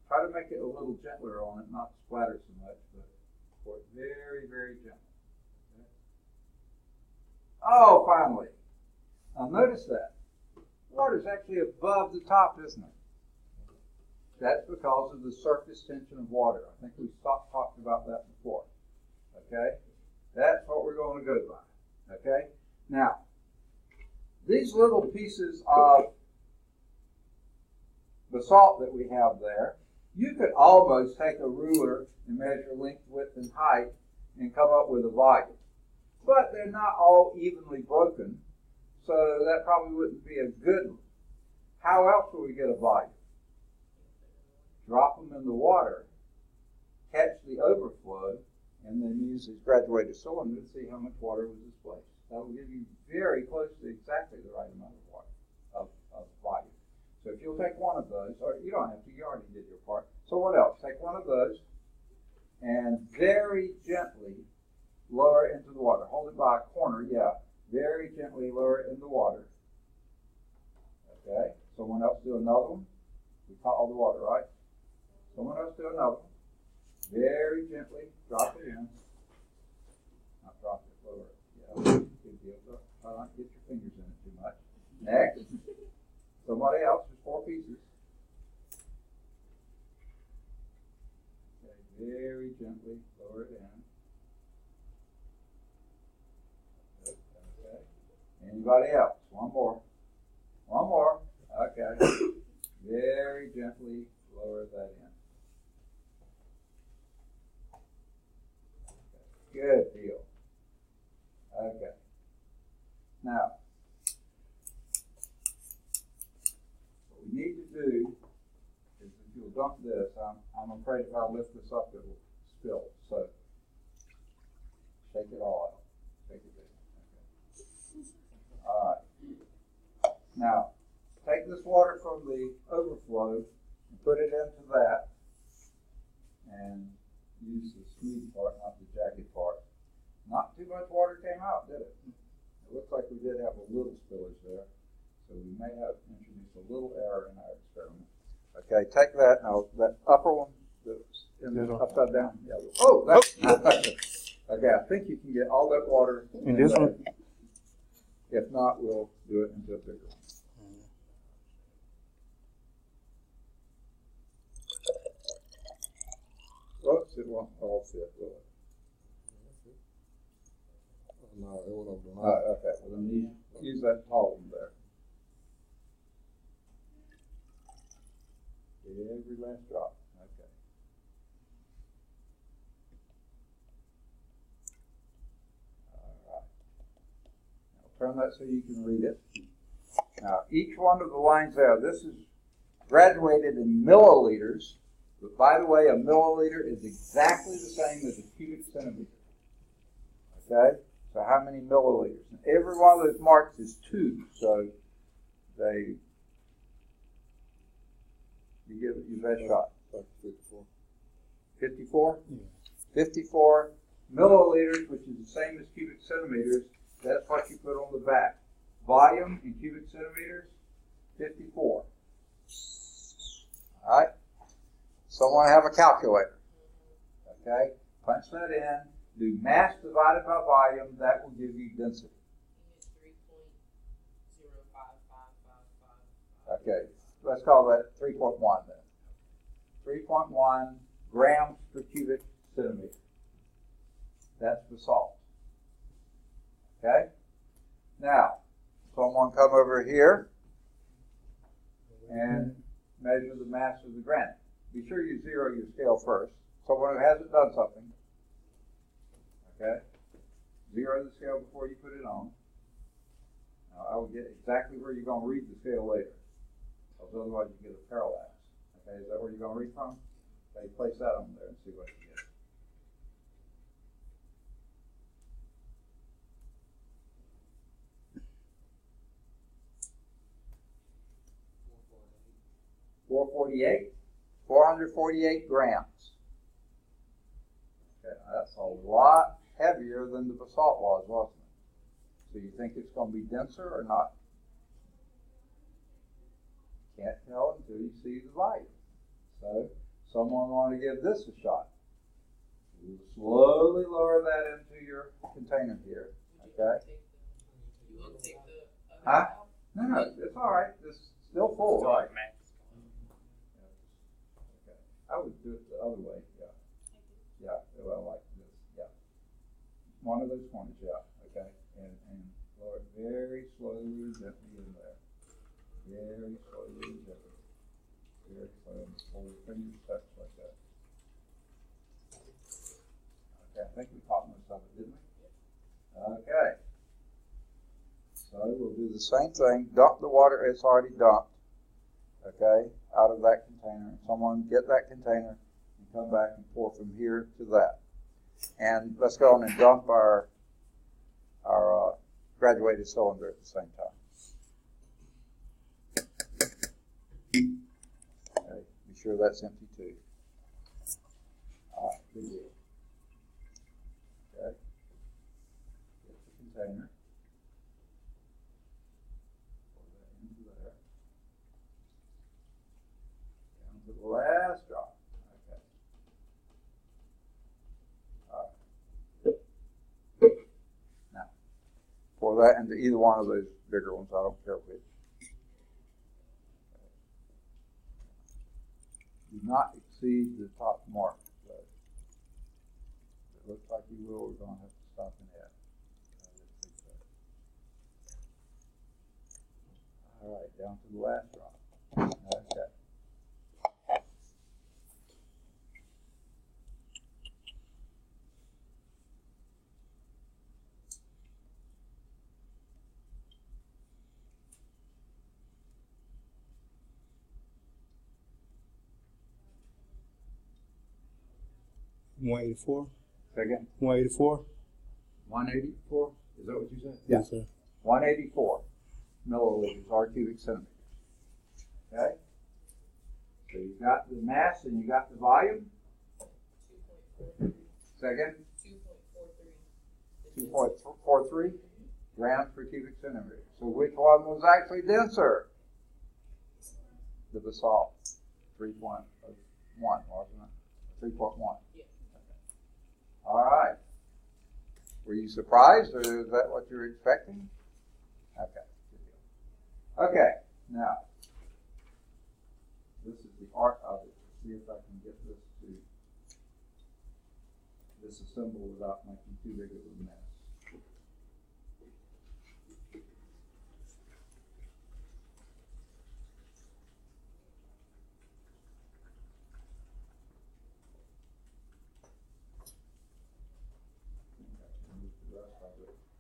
Try to make it a little gentler on it, not splatter so much, but pour it very, very gently. Okay. Oh, finally. Now notice that. Water's actually above the top, isn't it? That's because of the surface tension of water. I think we talked about that before. Okay? That's what we're going to go by. Okay? Now, these little pieces of basalt that we have there, you could almost take a ruler and measure length, width, and height and come up with a volume. But they're not all evenly broken, so that probably wouldn't be a good one. How else will we get a volume? Drop them in the water, catch the overflow, and then use these graduated cylinder to see how much water was displaced. That will give you very close to exactly the right amount of water, of volume. So if you'll take one of those, or you don't have to, you already did your part. So what else? Take one of those and very gently lower it into the water. Hold it by a corner, yeah. Very gently lower it in the water. Okay. Someone else do another one. We caught all the water, right? Someone else do another one. Very gently drop it in. Not drop it, lower it. Yeah, good deal. Try not to get your fingers in it too much. Next. Somebody else, just 4 pieces. Okay, very gently lower it in. Okay. Anybody else? One more. One more. Okay. Very gently lower that in. Okay. Good deal. Okay. Now, what we need to do is, if you'll dump this, I'm afraid if I lift this up, it will spill. So, shake it all out. Shake it in. Okay. All right. Now, take this water from the overflow and put it into that, and use the smooth part, not the jagged part. Not too much water came out, did it? It looks like we did have a little spillage there, so we may have introduced a little error in our experiment. Okay, take that now. That upper one, that's in the upside down. Yeah. Oh, that's okay. I think you can get all that water in this one. If not, we'll do it into a bigger one. Oops, it won't all fit, will it? No, it went over the Okay, well then use that tall one there. Every last drop. Okay. All right. Now turn that so you can read it. Now each one of the lines there, this is graduated in milliliters. But by the way, a milliliter is exactly the same as a cubic centimeter. Okay? So how many milliliters? And every one of those marks is 2. So you give it your best shot. 54. 54? Yeah. 54 milliliters, which is the same as cubic centimeters. That's what you put on the back. Volume in cubic centimeters, 54. All right? Someone have a calculator. Okay? Punch that in. Do mass divided by volume. That will give you density. Okay. Let's call that 3.1 then. 3.1 grams per cubic centimeter. That's basalt. Okay? Now, someone come over here and measure the mass of the granite. Be sure you zero your scale first. Someone who hasn't done something. Okay? Zero the scale before you put it on. Now, I will get exactly where you're going to read the scale later. Because otherwise you get a parallax. Okay, is that where you're going to read from? Okay, place that on there and see what you get. 448? 448 grams. Okay, now that's a lot heavier than the basalt was, wasn't it? So you think it's going to be denser or not? Can't tell until you see the volume. So someone want to give this a shot. You slowly lower that into your container here. Okay? You want to take the Huh? No, it's all right. It's still full, right? Okay. I would do it the other way. Yeah. Yeah. Well, like this. Yeah. One of those corners. Yeah. Okay. And lower it very slowly, gently in there. Very slowly, gently. Very slowly. Hold your fingers touch like that. Okay. I think we caught most of it, didn't we? Okay. So we'll do the same thing. Dump the water it's already dumped, okay, out of that container. Someone get that container and come back and pour from here to that. And let's go on and dump our graduated cylinder at the same time. Okay, be sure that's empty too. All right, good deal. Okay, get the container. To the last drop. Okay. All right. Now, pour that into either one of those bigger ones. I don't care which. Do not exceed the top mark. So if it looks like you will, we're going to have to stop and add. All right, down to the last drop. Okay. $184. Second. 184. 184. Is that what you said? Yes, sir. 184 milliliters or cubic centimeters. Okay? So you got the mass and you got the volume. 2.43. Second, 2.43. 2.43 grams per cubic centimeter. So which one was actually denser? The basalt. 3.1, wasn't it? 3.1. Yeah. All right. Were you surprised, or is that what you were expecting? Okay. Okay. Now, this is the art of it. See if I can get this to disassemble without making too big of a mess.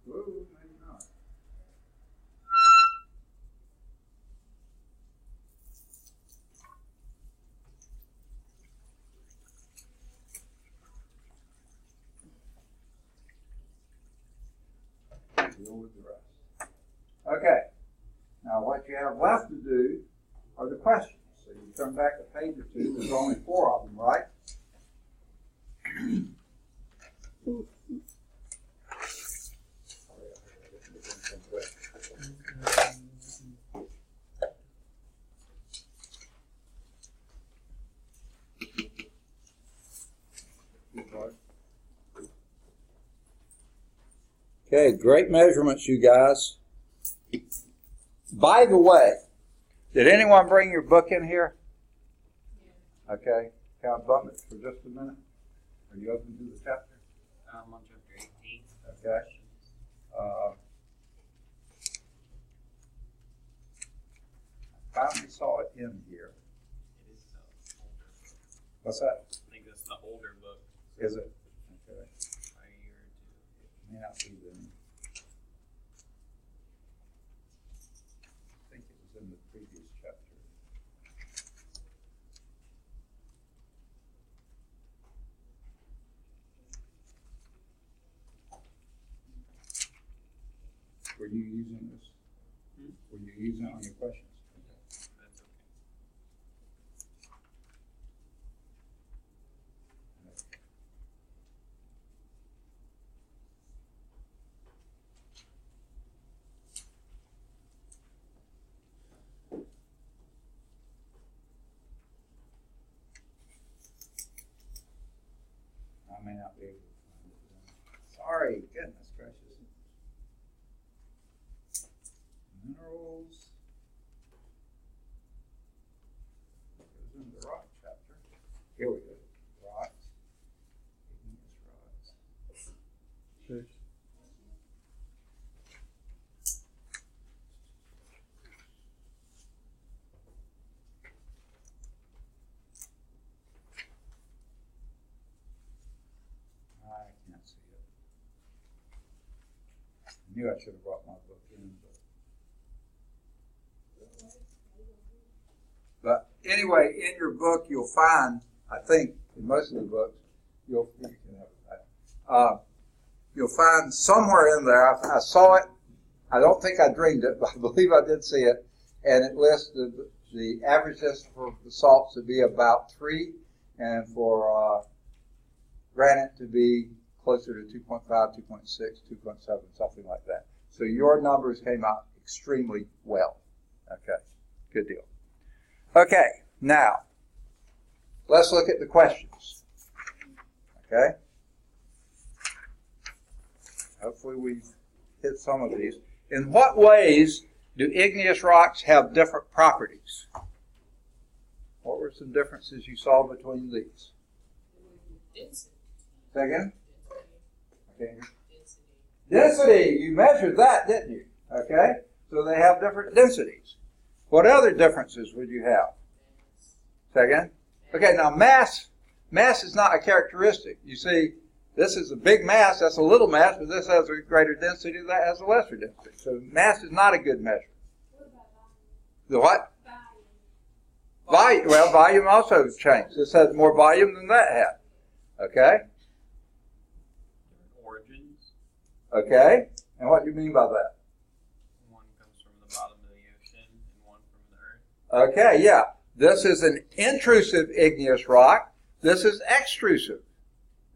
Whoa, maybe not. Deal with the rest. Okay. Now what you have left to do are the questions. So you turn back a page or two. There's only 4 of them, right? Okay, great measurements, you guys. By the way, did anyone bring your book in here? Okay, can I bump it for just a minute? Are you open to the chapter? I'm on chapter 18. Okay. I finally saw it in here. It is the older book. What's that? I think that's the older book. Is it? Okay. By a year or two. It may not be then. I think it was in the previous chapter. Were you using this? Were you using it on your questions? That's okay. may not be able to find it. Sorry, goodness gracious. Minerals. Goes into the rock chapter. Here we go. Rocks. Igneous rocks. Church. I can't see it. I knew I should have brought my book in, but anyway, in your book you'll find, I think, in most of the books, you can have it. You'll find somewhere in there. I saw it. I don't think I dreamed it, but I believe I did see it, and it lists the average density for the salts to be about 3, and for granite to be closer to 2.5, 2.6, 2.7, something like that. So your numbers came out extremely well. Okay, good deal. Okay, now, let's look at the questions. Okay? Hopefully we've hit some of these. In what ways do igneous rocks have different properties? What were some differences you saw between these? Density. Say again? Okay. Density. Density, you measured that, didn't you? Okay, so they have different densities. What other differences would you have? Say again? Okay, now mass is not a characteristic. You see, this is a big mass, that's a little mass, but this has a greater density, that has a lesser density. So mass is not a good measure. What about volume? The what? Volume. Volume. Well, volume also has changed. This has more volume than that had. Okay? Origins. Okay? And what do you mean by that? One comes from the bottom of the ocean and one from the earth. Okay, yeah. This is an intrusive igneous rock. This is extrusive.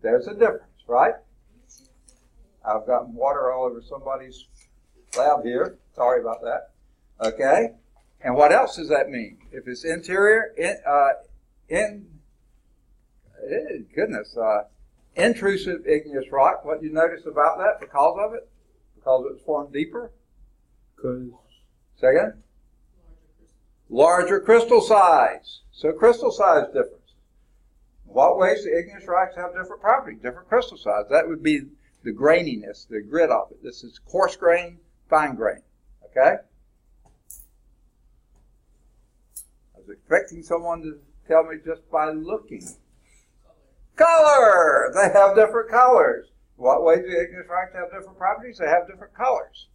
There's a difference, right? I've gotten water all over somebody's lab here. Sorry about that. Okay? And what else does that mean? If it's interior, intrusive igneous rock, what do you notice about that because of it? Because it was formed deeper? Because Say again? Larger crystal size. So crystal size difference. In what ways do igneous rocks have different properties, different crystal size? That would be the graininess, the grit of it. This is coarse grain, fine grain. Okay? I was expecting someone to tell me just by looking. Color! They have different colors. In what ways do igneous rocks have different properties? They have different colors.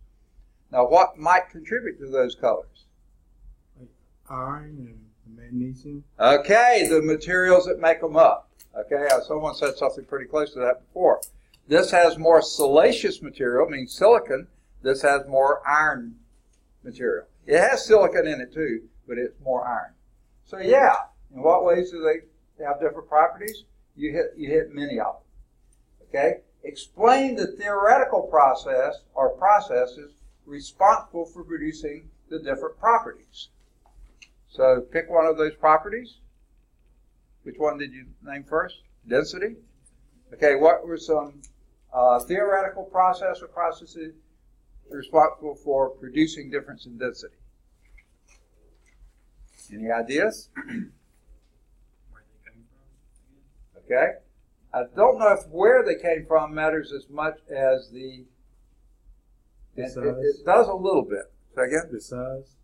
Now, what might contribute to those colors? iron and magnesium. Okay, the materials that make them up. Okay, someone said something pretty close to that before. This has more siliceous material, means silicon. This has more iron material. It has silicon in it too, but it's more iron. So yeah, in what ways do they have different properties? You hit many of them. Okay, explain the theoretical process or processes responsible for producing the different properties. So pick one of those properties. Which one did you name first? Density? Okay, what were some theoretical process or processes responsible for producing difference in density? Any ideas? Where they come from. Okay. I don't know if where they came from matters as much as it does a little bit. Say again? The size.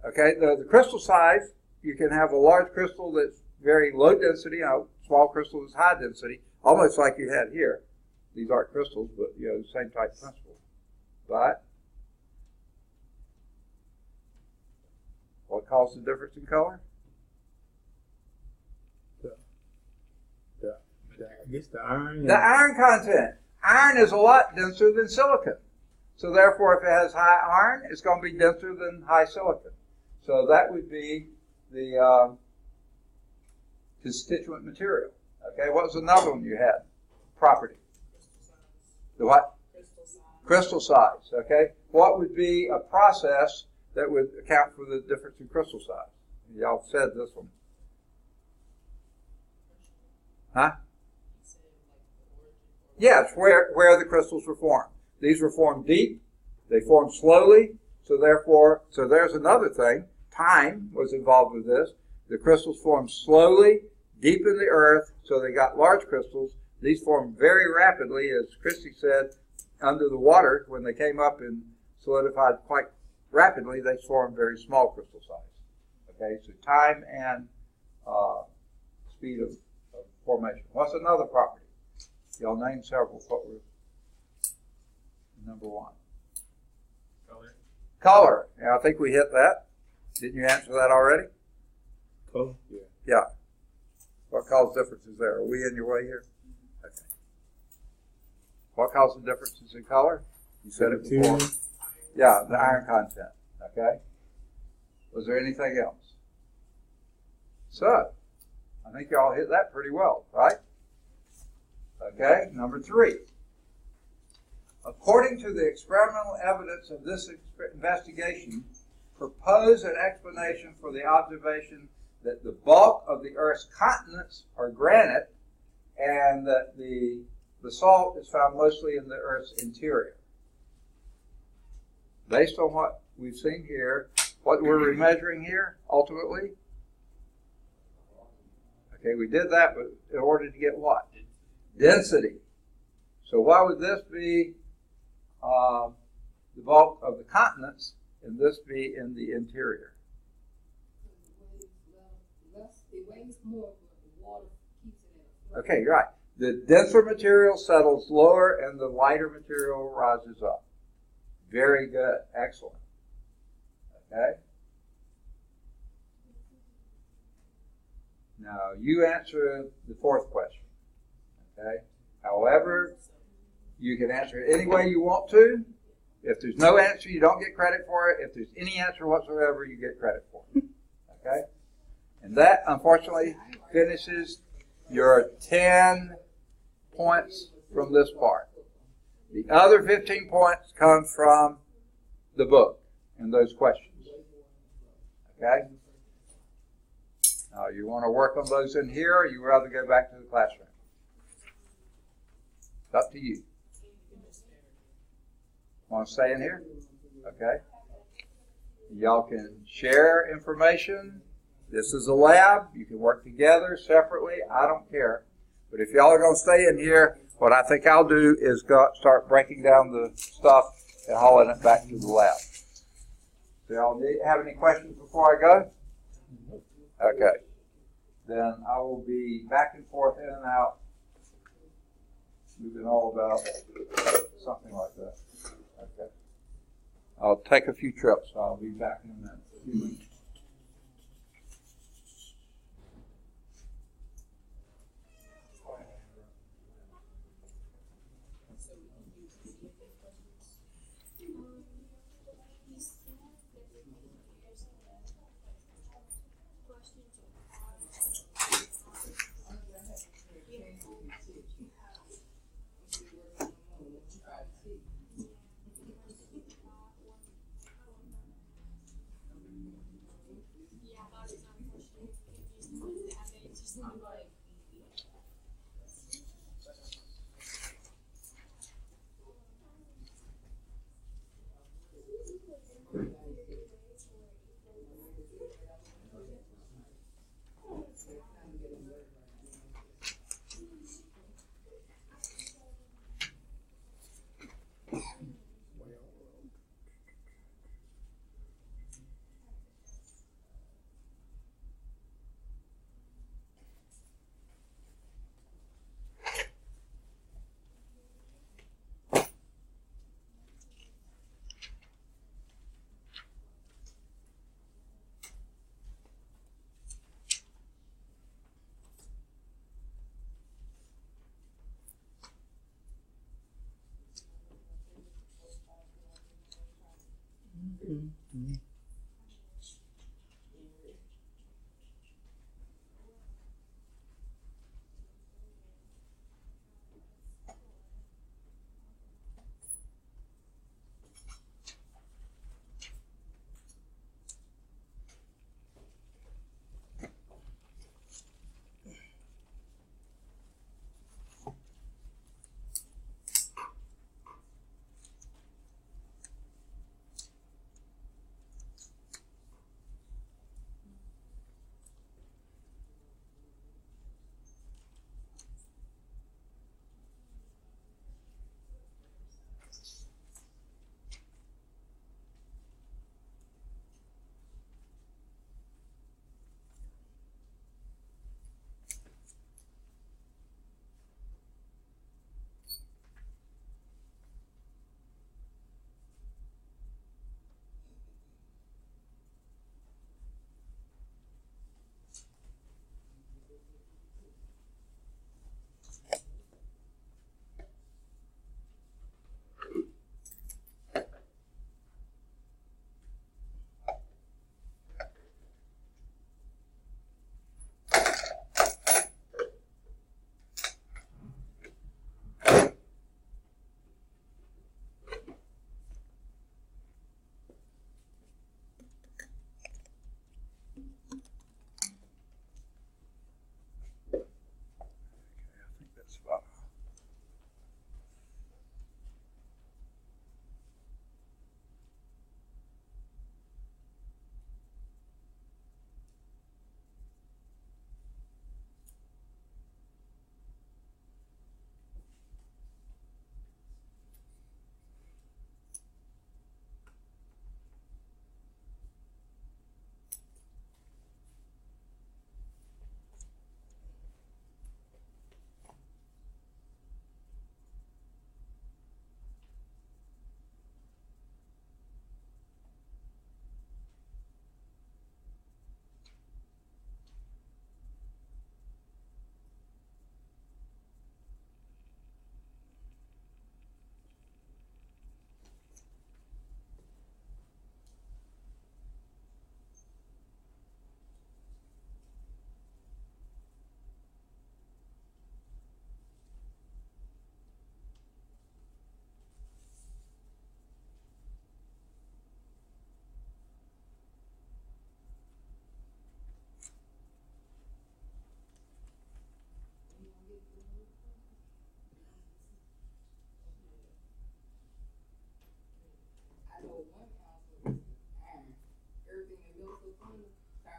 Okay, the crystal size, you can have a large crystal that's very low density, a small crystal that's high density, almost like you had here. These aren't crystals, but the same type of principle. But what caused the difference in color? I guess the iron. The iron content. Iron is a lot denser than silicon. So therefore, if it has high iron, it's going to be denser than high silicon. So that would be the constituent material. Okay, what was another one you had? Property. The what? Crystal size. Okay, what would be a process that would account for the difference in crystal size? Y'all said this one. Huh? Yes, where the crystals were formed. These were formed deep. They formed slowly. So there's another thing. Time was involved with this. The crystals formed slowly, deep in the earth, so they got large crystals. These formed very rapidly, as Christy said, under the water. When they came up and solidified quite rapidly, they formed very small crystal size. Okay, so time and speed of formation. What's another property? Y'all named several. What was number one? Color. Color. Yeah, I think we hit that. Didn't you answer that already? Color? Yeah. Yeah. What caused differences there? Are we in your way here? Okay. What caused the differences in color? You said it before. Yeah, the iron content. Okay. Was there anything else? So, I think y'all hit that pretty well, right? Okay, number 3. According to the experimental evidence of this investigation, propose an explanation for the observation that the bulk of the Earth's continents are granite and that the basalt is found mostly in the Earth's interior. Based on what we've seen here, what were we measuring here, ultimately? Okay, we did that, but in order to get what? Density. So why would this be the bulk of the continents and this be in the interior? It weighs more, but the water keeps it in. Okay, you're right. The denser material settles lower and the lighter material rises up. Very good. Excellent. Okay. Now, you answer the 4th question. Okay. However, you can answer it any way you want to. If there's no answer, you don't get credit for it. If there's any answer whatsoever, you get credit for it. Okay? And that, unfortunately, finishes your 10 points from this part. The other 15 points come from the book and those questions. Okay? Now, you want to work on those in here, or you rather go back to the classroom? It's up to you. Want to stay in here? Okay. Y'all can share information. This is a lab. You can work together, separately. I don't care. But if y'all are going to stay in here, what I think I'll do is start breaking down the stuff and hauling it back to the lab. Do y'all have any questions before I go? Okay. Then I will be back and forth, in and out, moving all about, something like that. Okay. I'll take a few trips. So I'll be back in a minute.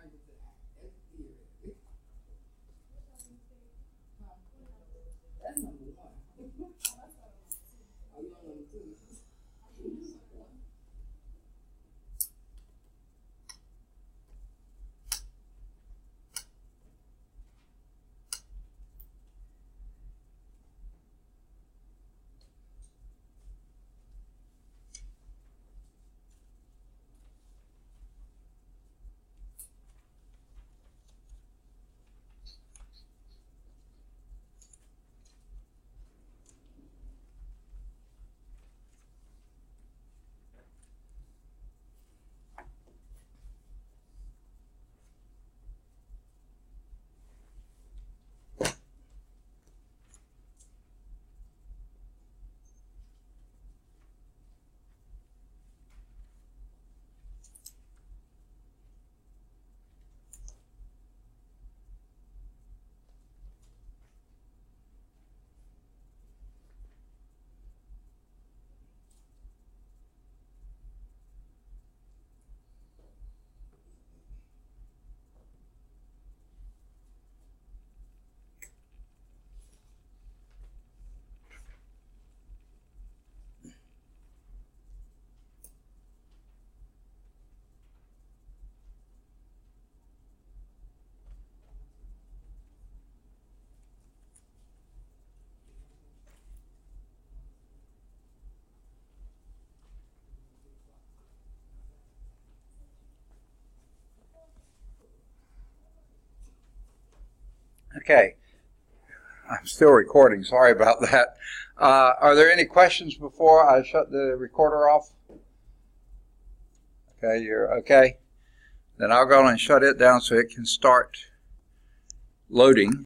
married to that. That's serious. That's number one. Oh, you on number two? Okay. I'm still recording. Sorry about that. Are there any questions before I shut the recorder off? Okay, you're okay. Then I'll go and shut it down so it can start loading.